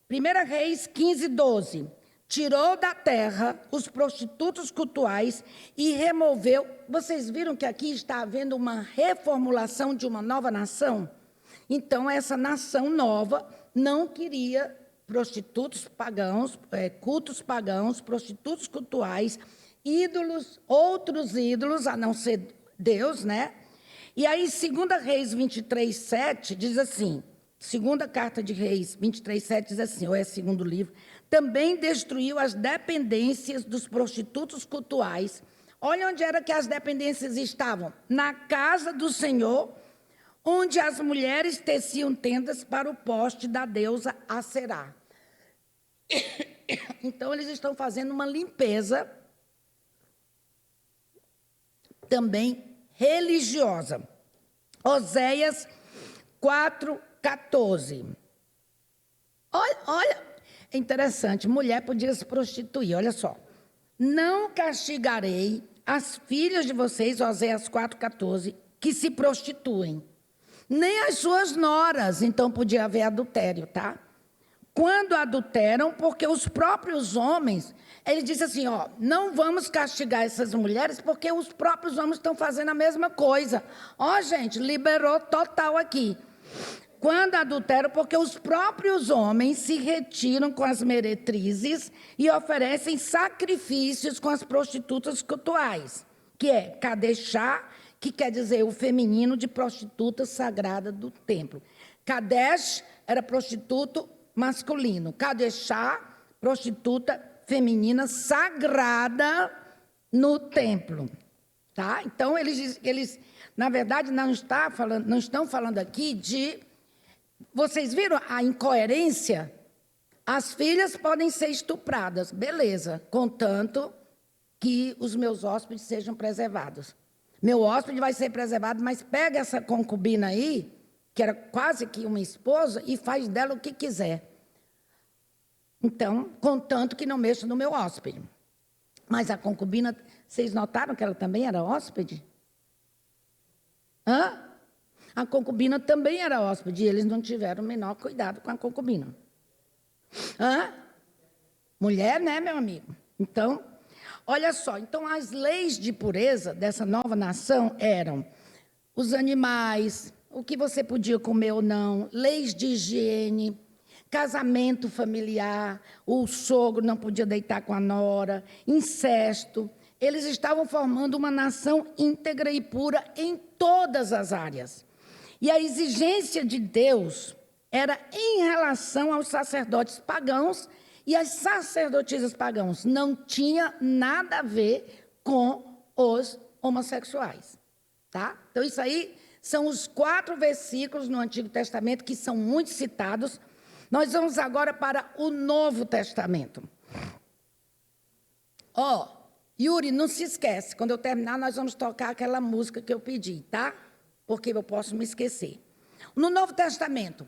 1 Reis 15, 12. Tirou da terra os prostitutos cultuais e removeu... Vocês viram que aqui está havendo uma reformulação de uma nova nação? Então, essa nação nova não queria prostitutos pagãos, cultos pagãos, prostitutos cultuais, ídolos, outros ídolos, a não ser Deus, né? E aí, 2 Reis 23, 7, diz assim, segunda carta de Reis 23, 7, diz assim, ou é segundo livro, também destruiu as dependências dos prostitutos cultuais. Olha onde era que as dependências estavam. Na casa do Senhor, onde as mulheres teciam tendas para o poste da deusa Aserá. Então, eles estão fazendo uma limpeza também religiosa. Oséias 4:14. Olha, é interessante, mulher podia se prostituir, olha só. Não castigarei as filhas de vocês, Oséias 4:14, que se prostituem, nem as suas noras, então podia haver adultério, tá? Quando adulteram, porque os próprios homens, ele disse assim, ó, não vamos castigar essas mulheres, porque os próprios homens estão fazendo a mesma coisa. Ó, gente, liberou total aqui. Quando adulteram, porque os próprios homens se retiram com as meretrizes e oferecem sacrifícios com as prostitutas cultuais, que é Kadeshá, que quer dizer o feminino de prostituta sagrada do templo. Kadesh era prostituto masculino. Kadeshá, prostituta feminina sagrada no templo. Tá? Então, eles na verdade, não estão falando aqui de... Vocês viram a incoerência? As filhas podem ser estupradas, beleza, contanto que os meus hóspedes sejam preservados. Meu hóspede vai ser preservado, mas pega essa concubina aí, que era quase que uma esposa, e faz dela o que quiser. Então, contanto que não mexa no meu hóspede. Mas a concubina, vocês notaram que ela também era hóspede? Hã? A concubina também era hóspede, e eles não tiveram o menor cuidado com a concubina. Hã? Mulher, né, meu amigo? Então, olha só, então as leis de pureza dessa nova nação eram os animais, o que você podia comer ou não, leis de higiene, casamento familiar, o sogro não podia deitar com a nora, incesto. Eles estavam formando uma nação íntegra e pura em todas as áreas. E a exigência de Deus era em relação aos sacerdotes pagãos e às sacerdotisas pagãos. Não tinha nada a ver com os homossexuais. Tá? Então, isso aí são os 4 versículos no Antigo Testamento que são muito citados. Nós vamos agora para o Novo Testamento. Ó, Yuri, não se esquece, quando eu terminar, nós vamos tocar aquela música que eu pedi, tá? Porque eu posso me esquecer. No Novo Testamento,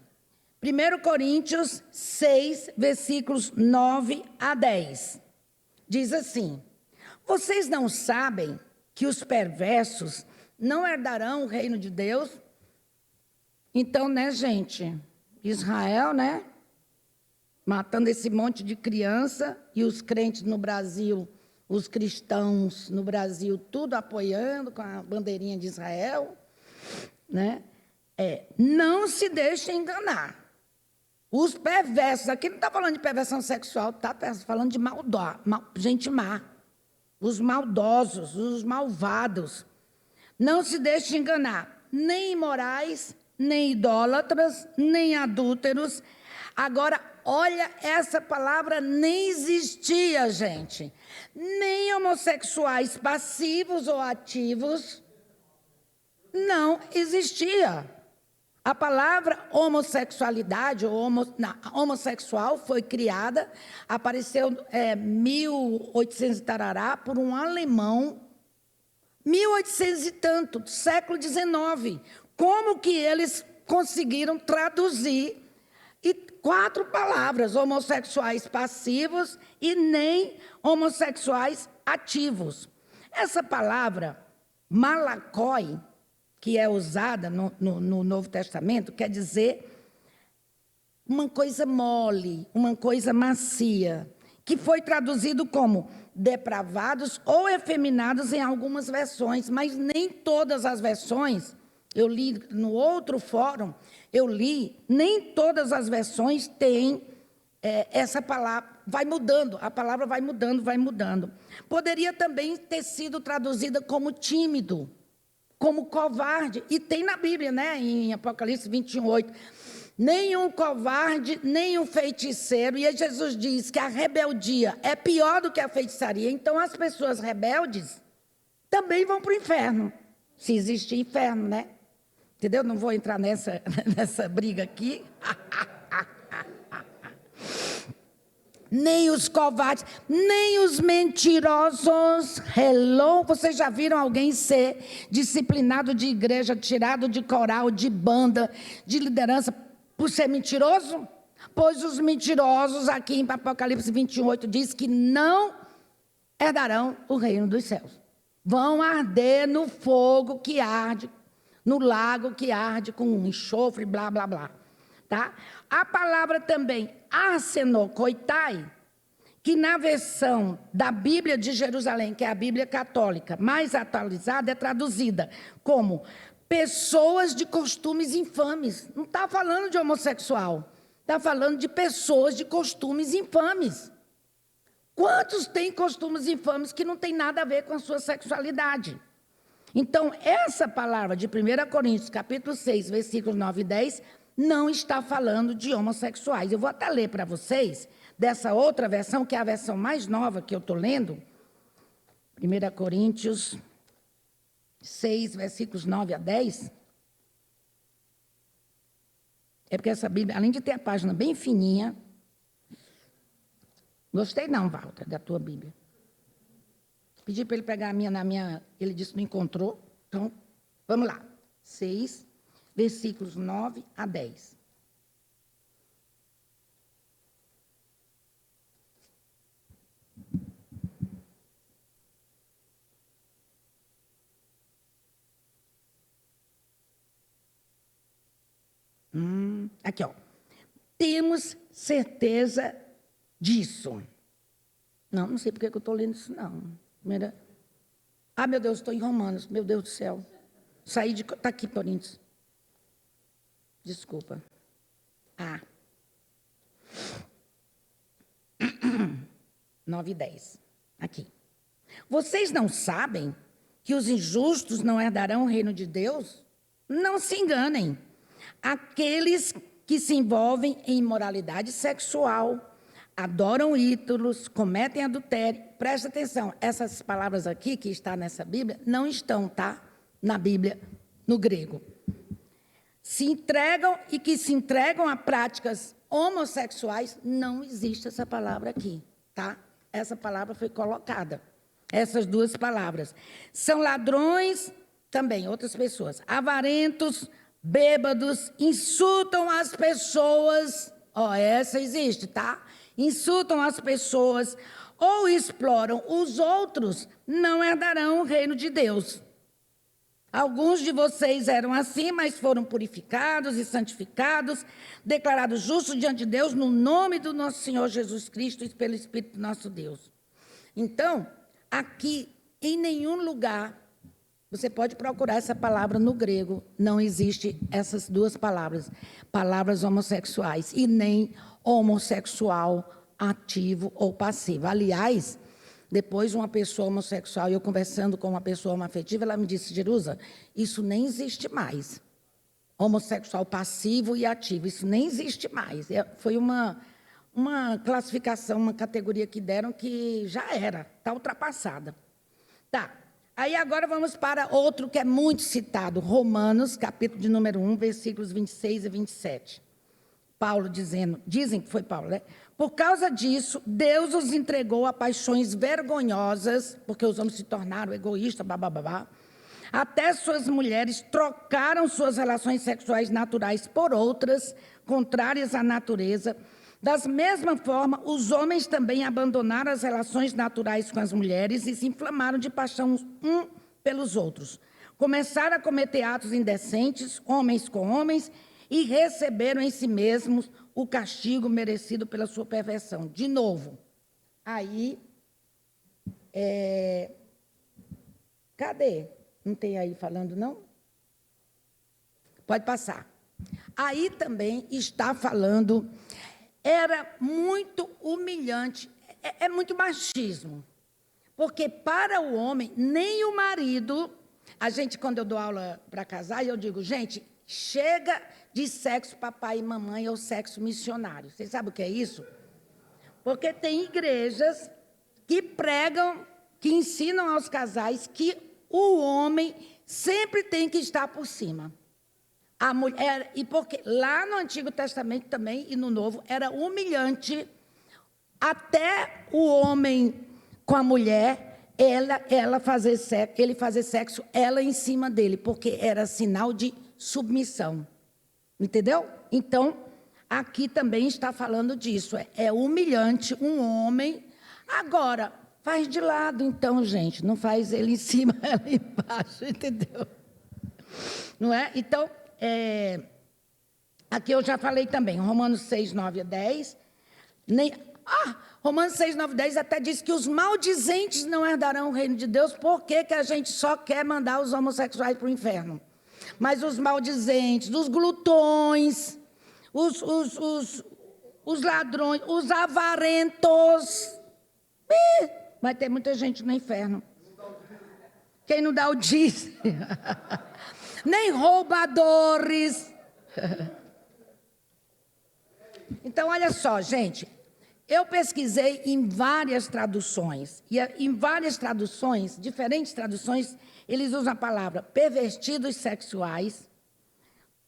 1 Coríntios 6, versículos 9 a 10. Diz assim, vocês não sabem que os perversos não herdarão o reino de Deus? Então, né, gente, Israel, né, matando esse monte de criança e os crentes no Brasil, os cristãos no Brasil, tudo apoiando com a bandeirinha de Israel, né? Não se deixe enganar. Os perversos, aqui não está falando de perversão sexual, está falando de gente má. Os maldosos, os malvados. Não se deixe enganar, nem imorais, nem idólatras, nem adúlteros. Agora, olha, essa palavra nem existia, gente. Nem homossexuais passivos ou ativos, não existia. A palavra homossexualidade, ou homossexual, foi criada, apareceu 1800 e tarará, por um alemão, 1800 e tanto, século XIX. Como que eles conseguiram traduzir 4 palavras, homossexuais passivos e nem homossexuais ativos? Essa palavra, malakoi, que é usada no Novo Testamento, quer dizer uma coisa mole, uma coisa macia, que foi traduzido como depravados ou efeminados em algumas versões, mas nem todas as versões. Eu li no outro fórum, nem todas as versões têm essa palavra, vai mudando, a palavra vai mudando, vai mudando. Poderia também ter sido traduzida como tímido, como covarde, e tem na Bíblia, né, em Apocalipse 21:8, nenhum covarde, nenhum feiticeiro, e aí Jesus diz que a rebeldia é pior do que a feitiçaria, então as pessoas rebeldes também vão para o inferno, se existir inferno, né? Entendeu? Não vou entrar nessa briga aqui. nem os covardes, nem os mentirosos. Hello, vocês já viram alguém ser disciplinado de igreja, tirado de coral, de banda, de liderança, por ser mentiroso? Pois os mentirosos, aqui em Apocalipse 21:8, diz que não herdarão o reino dos céus. Vão arder no fogo que arde, no lago que arde com enxofre, blá, blá, blá. Tá? A palavra também arsenokoitai, que na versão da Bíblia de Jerusalém, que é a Bíblia católica, mais atualizada, é traduzida como pessoas de costumes infames. Não está falando de homossexual, está falando de pessoas de costumes infames. Quantos têm costumes infames que não tem nada a ver com a sua sexualidade? Então, essa palavra de 1 Coríntios, capítulo 6, versículos 9 e 10, não está falando de homossexuais. Eu vou até ler para vocês, dessa outra versão, que é a versão mais nova que eu estou lendo. 1 Coríntios 6, versículos 9 a 10. É porque essa Bíblia, além de ter a página bem fininha, gostei não, Walter, da tua Bíblia. Pedi para ele pegar a minha na minha... Ele disse que não encontrou. Então, vamos lá. 6, versículos 9 a 10. Aqui, ó. Temos certeza disso. Não sei porque que eu estou lendo isso, não. Ah, meu Deus, estou em Romanos. Meu Deus do céu. Saí de... Está aqui, Coríntios. Desculpa. 9 e 10. Aqui. Vocês não sabem que os injustos não herdarão o reino de Deus? Não se enganem. Aqueles que se envolvem em imoralidade sexual, adoram ídolos, cometem adultério. Presta atenção, essas palavras aqui que está nessa Bíblia não estão, tá? Na Bíblia, no grego. Se entregam e que se entregam a práticas homossexuais, não existe essa palavra aqui, tá? Essa palavra foi colocada. Essas duas palavras. São ladrões, também, outras pessoas, avarentos, bêbados, insultam as pessoas. Essa existe, tá? Insultam as pessoas ou exploram os outros, não herdarão o reino de Deus. Alguns de vocês eram assim, mas foram purificados e santificados, declarados justos diante de Deus, no nome do nosso Senhor Jesus Cristo e pelo Espírito do nosso Deus. Então, aqui, em nenhum lugar, você pode procurar essa palavra no grego, não existe essas duas palavras, palavras homossexuais, e nem homossexual ativo ou passivo. Aliás, depois uma pessoa homossexual, eu conversando com uma pessoa homoafetiva, ela me disse, Jerusa, isso nem existe mais. Homossexual passivo e ativo, isso nem existe mais. Foi uma classificação, uma categoria que deram que já era, está ultrapassada. Tá. Aí agora vamos para outro que é muito citado, Romanos, capítulo de número 1, versículos 26 e 27. Paulo dizem que foi Paulo, né? Por causa disso, Deus os entregou a paixões vergonhosas, porque os homens se tornaram egoístas, babá. Até suas mulheres trocaram suas relações sexuais naturais por outras, contrárias à natureza. Da mesma forma, os homens também abandonaram as relações naturais com as mulheres e se inflamaram de paixão um pelos outros. Começaram a cometer atos indecentes, homens com homens, e receberam em si mesmos o castigo merecido pela sua perversão. De novo, aí, cadê? Não tem aí falando, não? Pode passar. Aí também está falando... Era muito humilhante, é muito machismo, porque para o homem, nem o marido, a gente, quando eu dou aula para casar, eu digo, gente, chega de sexo papai e mamãe ou sexo missionário. Vocês sabem o que é isso? Porque tem igrejas que pregam, que ensinam aos casais que o homem sempre tem que estar por cima. A mulher, e porque lá no Antigo Testamento também e no Novo era humilhante até o homem com a mulher, ele fazer sexo, ela em cima dele, porque era sinal de submissão. Entendeu? Então, aqui também está falando disso. É humilhante um homem. Agora, faz de lado, então, gente. Não faz ele em cima, ela embaixo, entendeu? Não é? Então, aqui eu já falei também, Romanos 6, 9 a 10. Romanos 6, 9 a 10 até diz que os maldizentes não herdarão o reino de Deus. Por que que a gente só quer mandar os homossexuais para o inferno? Mas os maldizentes, os glutões, os ladrões, os avarentos, vai ter muita gente no inferno. Quem não dá o dízimo, nem roubadores. Então, olha só, gente, eu pesquisei em várias traduções, e em várias traduções, diferentes traduções, eles usam a palavra pervertidos sexuais.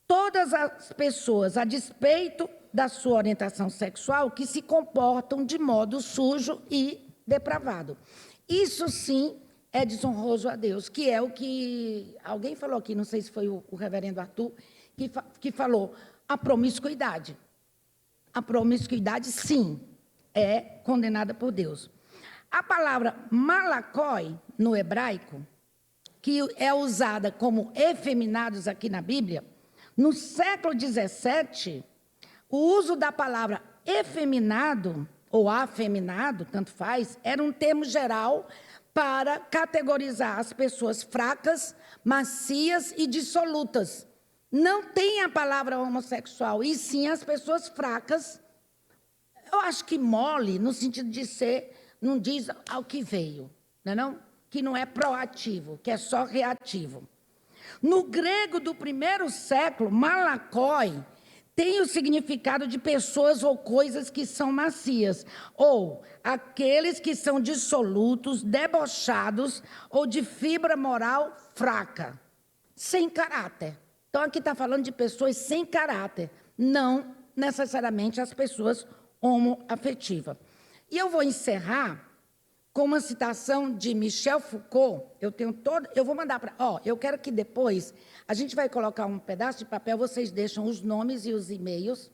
Todas as pessoas, a despeito da sua orientação sexual, que se comportam de modo sujo e depravado. Isso, sim, é desonroso a Deus, que é o que alguém falou aqui, não sei se foi o reverendo Arthur, que falou, a promiscuidade. A promiscuidade, sim, é condenada por Deus. A palavra malakoi, no hebraico, que é usada como efeminados aqui na Bíblia, no século XVII, o uso da palavra efeminado, ou afeminado, tanto faz, era um termo geral para categorizar as pessoas fracas, macias e dissolutas. Não tem a palavra homossexual, e sim as pessoas fracas. Eu acho que mole, no sentido de ser, não diz ao que veio, não é não? Que não é proativo, que é só reativo. No grego do primeiro século, malakoi tem o significado de pessoas ou coisas que são macias, ou aqueles que são dissolutos, debochados ou de fibra moral fraca, sem caráter. Então, aqui está falando de pessoas sem caráter, não necessariamente as pessoas homoafetivas. E eu vou encerrar com uma citação de Michel Foucault. Eu vou mandar para... eu quero que depois a gente vai colocar um pedaço de papel, vocês deixam os nomes e os e-mails,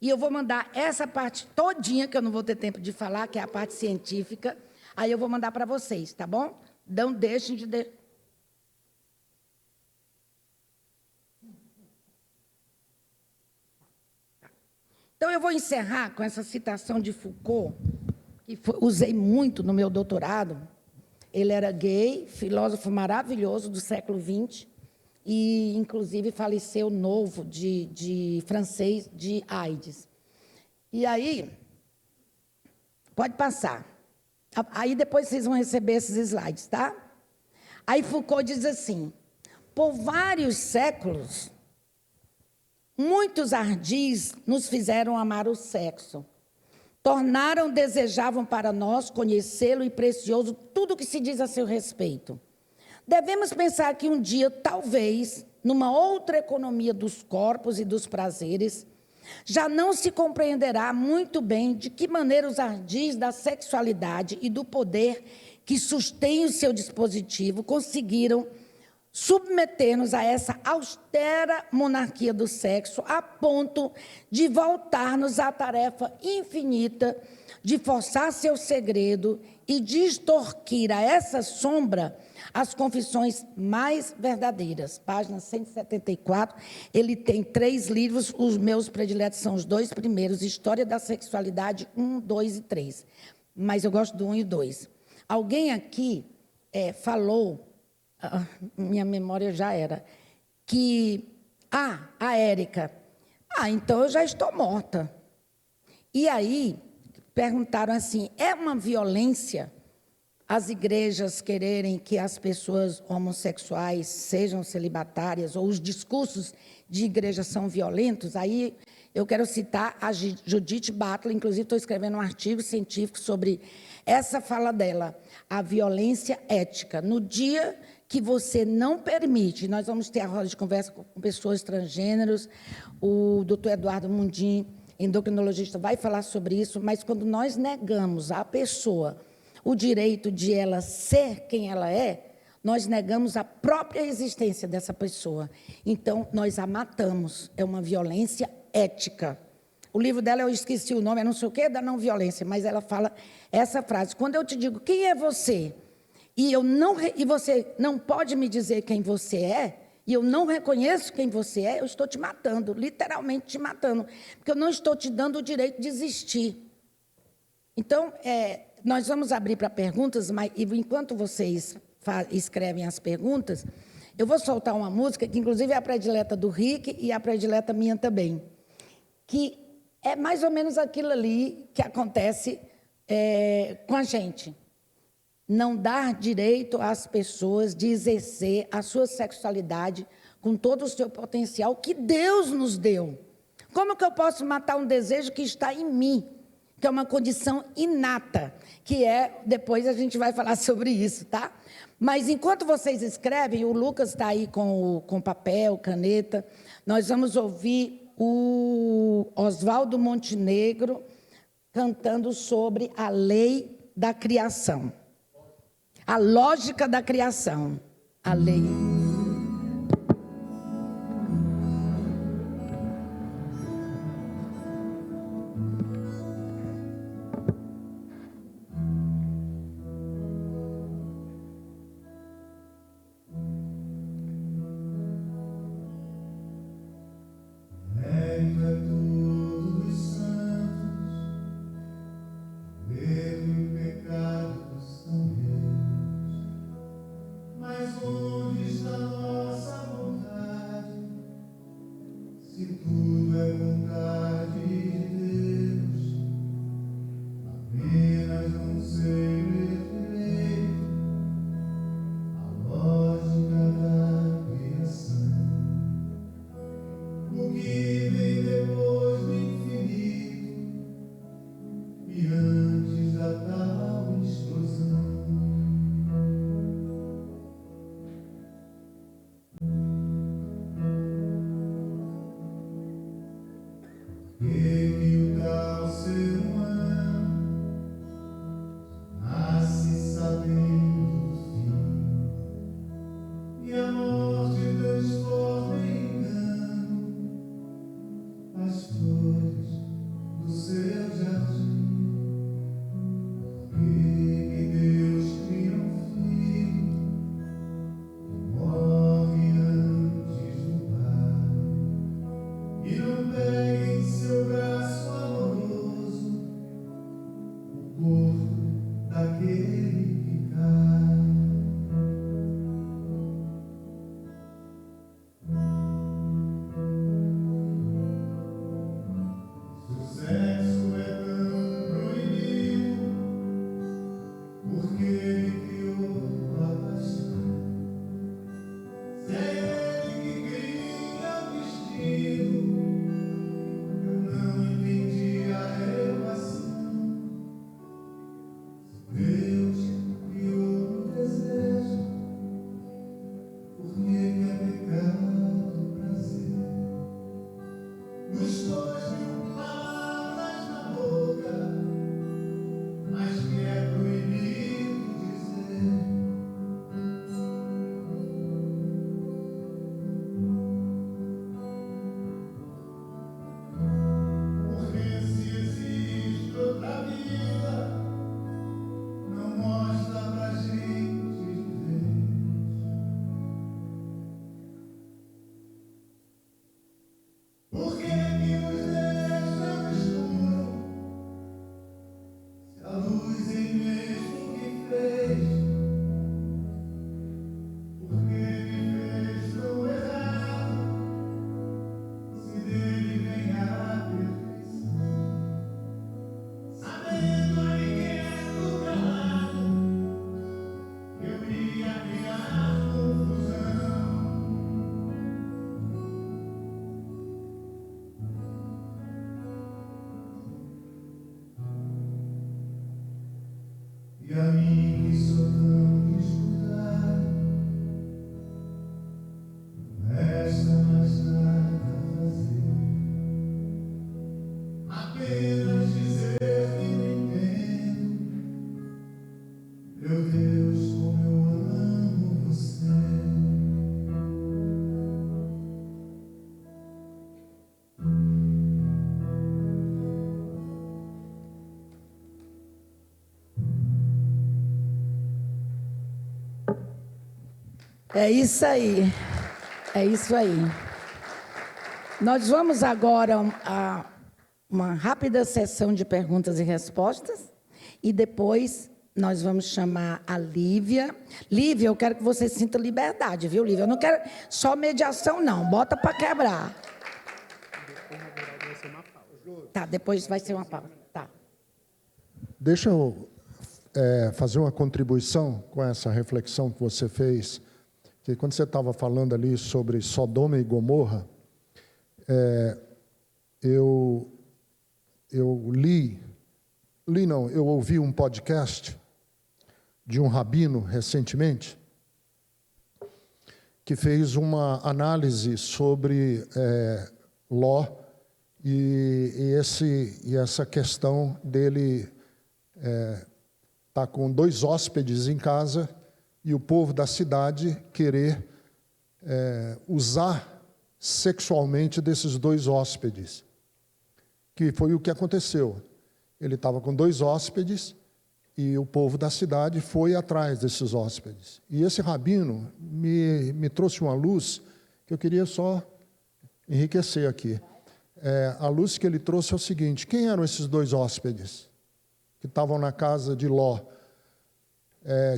e eu vou mandar essa parte todinha, que eu não vou ter tempo de falar, que é a parte científica, aí eu vou mandar para vocês, tá bom? Não deixem de... Então, eu vou encerrar com essa citação de Foucault, que usei muito no meu doutorado. Ele era gay, filósofo maravilhoso do século XX, e, inclusive, faleceu novo de francês de AIDS. E aí, pode passar. Aí, depois, vocês vão receber esses slides, tá? Aí, Foucault diz assim, por vários séculos, muitos ardis nos fizeram amar o sexo. Desejavam para nós conhecê-lo e precioso tudo o que se diz a seu respeito. Devemos pensar que um dia, talvez, numa outra economia dos corpos e dos prazeres, já não se compreenderá muito bem de que maneira os ardis da sexualidade e do poder que sustém o seu dispositivo conseguiram submeter-nos a essa austera monarquia do sexo, a ponto de voltar-nos à tarefa infinita de forçar seu segredo e de extorquir a essa sombra as confissões mais verdadeiras. Página 174, ele tem 3 livros, os meus prediletos são os 2 primeiros, História da Sexualidade 1, 2 e 3. Mas eu gosto do 1 e 2. Alguém aqui falou... minha memória já era, que, a Érica, então eu já estou morta. E aí, perguntaram assim, é uma violência as igrejas quererem que as pessoas homossexuais sejam celibatárias, ou os discursos de igreja são violentos? Aí eu quero citar a Judith Butler, inclusive estou escrevendo um artigo científico sobre essa fala dela, a violência ética. No dia que você não permite, nós vamos ter a roda de conversa com pessoas transgêneros, o doutor Eduardo Mundim endocrinologista vai falar sobre isso, mas quando nós negamos à pessoa o direito de ela ser quem ela é, nós negamos a própria existência dessa pessoa. Então, nós a matamos. É uma violência ética. O livro dela, eu esqueci o nome, é não sei o quê, da não violência, mas ela fala essa frase. Quando eu te digo, quem é você? E você não pode me dizer quem você é, e eu não reconheço quem você é, eu estou te matando, literalmente te matando, porque eu não estou te dando o direito de existir. Então, nós vamos abrir para perguntas, mas enquanto vocês escrevem as perguntas, eu vou soltar uma música, que inclusive é a predileta do Rick e a predileta minha também, que é mais ou menos aquilo ali que acontece com a gente. Não dar direito às pessoas de exercer a sua sexualidade com todo o seu potencial que Deus nos deu. Como que eu posso matar um desejo que está em mim, que é uma condição inata, depois a gente vai falar sobre isso, tá? Mas enquanto vocês escrevem, o Lucas está aí com papel, caneta, nós vamos ouvir o Oswaldo Montenegro cantando sobre a lei da criação. A lógica da criação. A lei. Mas onde está É isso aí. É isso aí. Nós vamos agora a uma rápida sessão de perguntas e respostas e depois nós vamos chamar a Lívia. Lívia, eu quero que você sinta liberdade, viu, Lívia? Eu não quero só mediação, não. Bota para quebrar. Tá, depois vai ser uma pausa. Tá. Deixa eu fazer uma contribuição com essa reflexão que você fez, que quando você estava falando ali sobre Sodoma e Gomorra, eu ouvi um podcast de um rabino recentemente que fez uma análise sobre Ló e essa questão dele tá com 2 hóspedes em casa e o povo da cidade querer usar sexualmente desses 2 hóspedes, que foi o que aconteceu. Ele estava com 2 hóspedes e o povo da cidade foi atrás desses hóspedes. E esse rabino me trouxe uma luz que eu queria só enriquecer aqui. A luz que ele trouxe é o seguinte: quem eram esses 2 hóspedes que estavam na casa de Ló,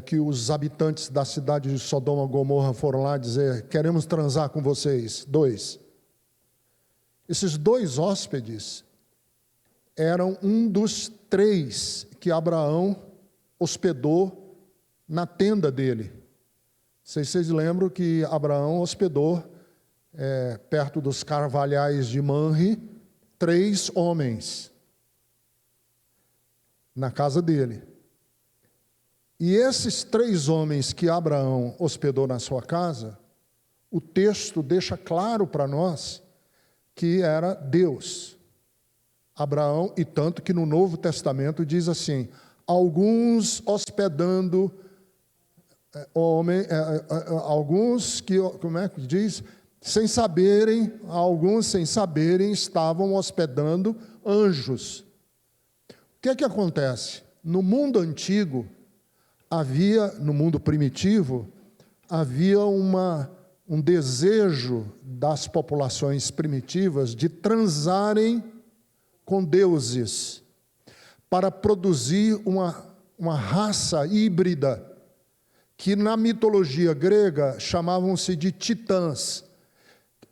que os habitantes da cidade de Sodoma e Gomorra foram lá dizer: queremos transar com vocês? 2. Esses 2 hóspedes eram um dos 3 que Abraão hospedou na tenda dele. Vocês lembram que Abraão hospedou, perto dos carvalhais de Manre, 3 homens na casa dele. E esses 3 homens que Abraão hospedou na sua casa, o texto deixa claro para nós que era Deus. Abraão, e tanto que no Novo Testamento diz assim: alguns hospedando alguns que, como é que diz? Alguns sem saberem estavam hospedando anjos. O que é que acontece? No mundo antigo, no mundo primitivo, havia um desejo das populações primitivas de transarem com deuses, para produzir uma raça híbrida, que na mitologia grega chamavam-se de titãs.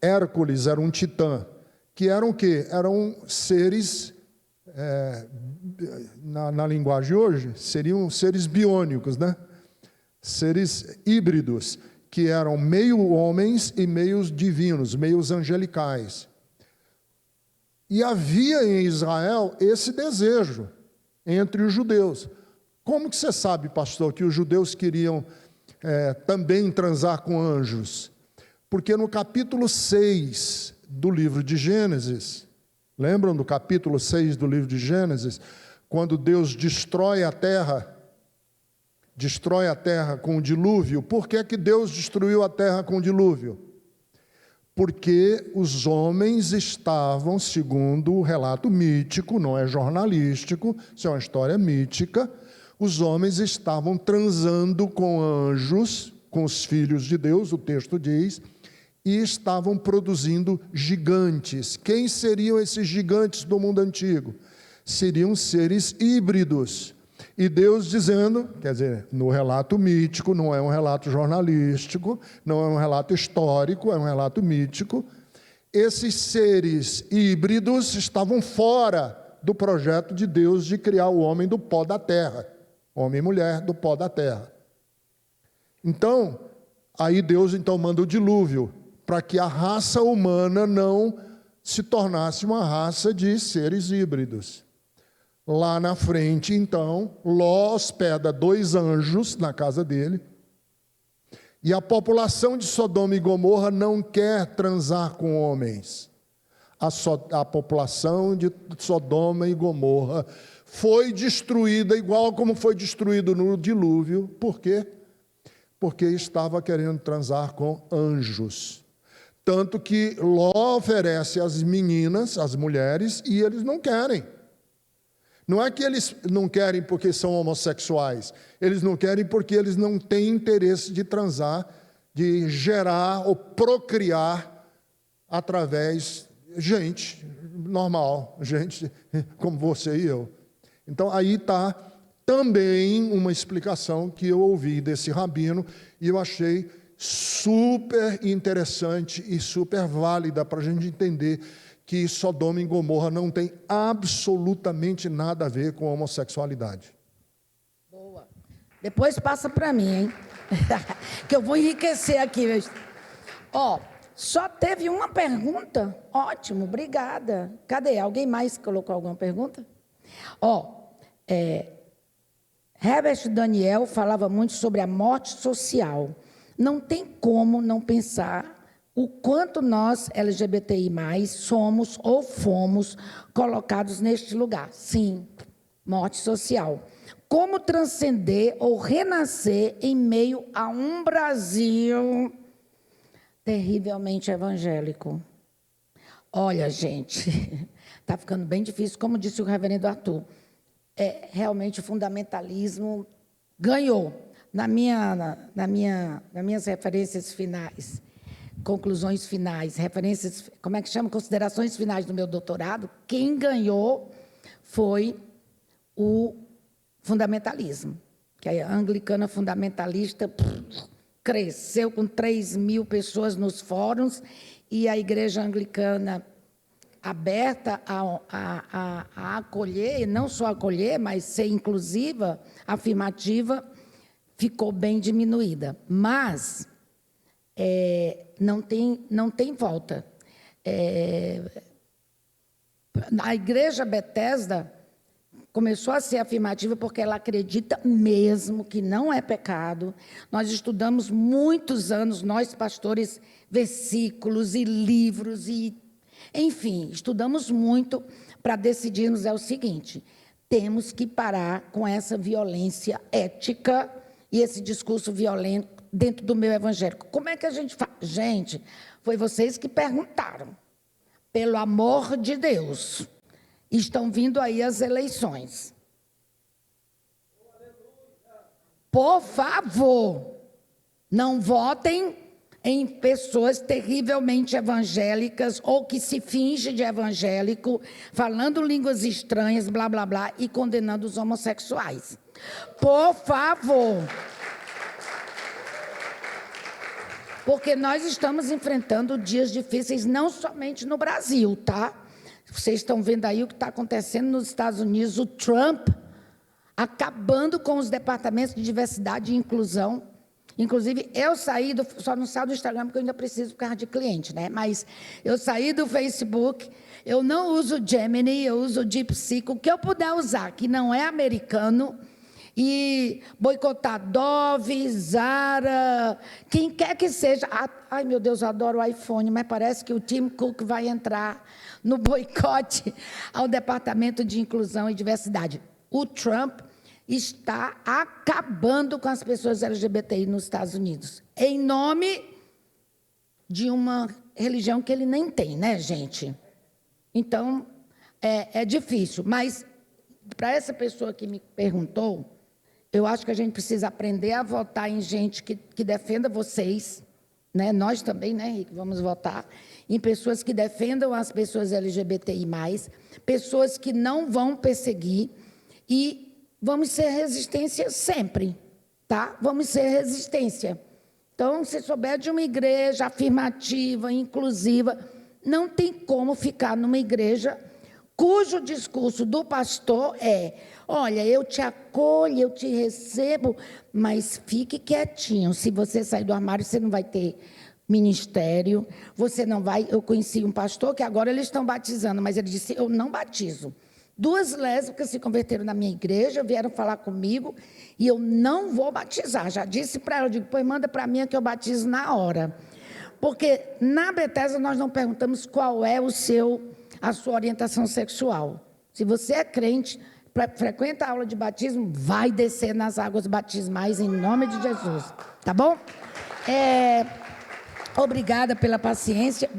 Hércules era um titã, que eram o quê? Eram seres, na linguagem hoje, seriam seres biônicos, né? Seres híbridos, que eram meio homens e meios divinos, meios angelicais. E havia em Israel esse desejo entre os judeus. Como que você sabe, pastor, que os judeus queriam também transar com anjos? Porque no capítulo 6 do livro de Gênesis, lembram do capítulo 6 do livro de Gênesis? Quando Deus destrói a terra com o dilúvio. Por que que Deus destruiu a terra com o dilúvio? Porque os homens estavam, segundo o relato mítico, não é jornalístico, isso é uma história mítica, os homens estavam transando com anjos, com os filhos de Deus, o texto diz, e estavam produzindo gigantes. Quem seriam esses gigantes do mundo antigo? Seriam seres híbridos. E Deus dizendo, quer dizer, no relato mítico, não é um relato jornalístico, não é um relato histórico, é um relato mítico, esses seres híbridos estavam fora do projeto de Deus de criar o homem do pó da terra, homem e mulher do pó da terra. Então, aí Deus manda o dilúvio, para que a raça humana não se tornasse uma raça de seres híbridos. Lá na frente, então, Ló hospeda 2 anjos na casa dele, e a população de Sodoma e Gomorra não quer transar com homens. A população de Sodoma e Gomorra foi destruída, igual como foi destruído no dilúvio. Por quê? Porque estava querendo transar com anjos. Tanto que Ló oferece às meninas, às mulheres, e eles não querem. Não é que eles não querem porque são homossexuais, eles não querem porque eles não têm interesse de transar de gerar ou procriar através de gente normal, gente como você e eu. Então, aí está também uma explicação que eu ouvi desse rabino e eu achei super interessante e super válida para a gente entender que Sodoma e Gomorra não tem absolutamente nada a ver com a homossexualidade. Boa. Depois passa para mim, hein? Que eu vou enriquecer aqui. Ó, só teve uma pergunta? Ótimo, obrigada. Cadê? Alguém mais colocou alguma pergunta? Ó, Herbert Daniel falava muito sobre a morte social. Não tem como não pensar o quanto nós, LGBTI+, somos ou fomos colocados neste lugar. Sim, morte social. Como transcender ou renascer em meio a um Brasil terrivelmente evangélico? Olha, gente, está ficando bem difícil, como disse o reverendo Arthur. Realmente o fundamentalismo ganhou. Nas minhas referências finais, conclusões finais, referências, como é que chama? Considerações finais do meu doutorado, quem ganhou foi o fundamentalismo, que a anglicana fundamentalista cresceu com 3.000 pessoas nos fóruns, e a igreja anglicana aberta a acolher, e não só acolher, mas ser inclusiva, afirmativa, ficou bem diminuída. Mas não tem volta. A igreja Bethesda começou a ser afirmativa porque ela acredita mesmo que não é pecado. Nós estudamos muitos anos, nós pastores, versículos e livros, enfim, estudamos muito para decidirmos o seguinte: temos que parar com essa violência ética e esse discurso violento dentro do meio evangélico. Como é que a gente faz? Gente, foi vocês que perguntaram. Pelo amor de Deus, estão vindo aí as eleições. Por favor, não votem em pessoas terrivelmente evangélicas ou que se finge de evangélico, falando línguas estranhas, blá, blá, blá, e condenando os homossexuais. Por favor. Porque nós estamos enfrentando dias difíceis, não somente no Brasil, tá? Vocês estão vendo aí o que está acontecendo nos Estados Unidos, o Trump acabando com os departamentos de diversidade e inclusão. Inclusive, eu saí só não saio do Instagram porque eu ainda preciso por causa de cliente, né? Mas eu saí do Facebook, eu não uso Gemini, eu uso DeepSeek, o que eu puder usar, que não é americano, e boicotar Dove, Zara, quem quer que seja. Ai, meu Deus, eu adoro o iPhone, mas parece que o Tim Cook vai entrar no boicote ao Departamento de Inclusão e Diversidade. O Trump está acabando com as pessoas LGBTI nos Estados Unidos, em nome de uma religião que ele nem tem, né, gente? Então, é difícil. Mas, para essa pessoa que me perguntou, eu acho que a gente precisa aprender a votar em gente que defenda vocês, né? Nós também, né, Henrique, vamos votar em pessoas que defendam as pessoas LGBTI+, pessoas que não vão perseguir, e vamos ser resistência sempre, tá? Vamos ser resistência. Então, se souber de uma igreja afirmativa, inclusiva, não tem como ficar numa igreja cujo discurso do pastor é: olha, eu te acolho, eu te recebo, mas fique quietinho. Se você sair do armário, você não vai ter ministério, você não vai... Eu conheci um pastor que agora eles estão batizando, mas ele disse: eu não batizo. 2 lésbicas se converteram na minha igreja, vieram falar comigo, e eu não vou batizar. Já disse para ela, eu digo: pois manda para mim que eu batizo na hora. Porque na Bethesda nós não perguntamos qual é a sua orientação sexual. Se você é crente, frequenta a aula de batismo, vai descer nas águas batismais em nome de Jesus. Tá bom? Obrigada pela paciência.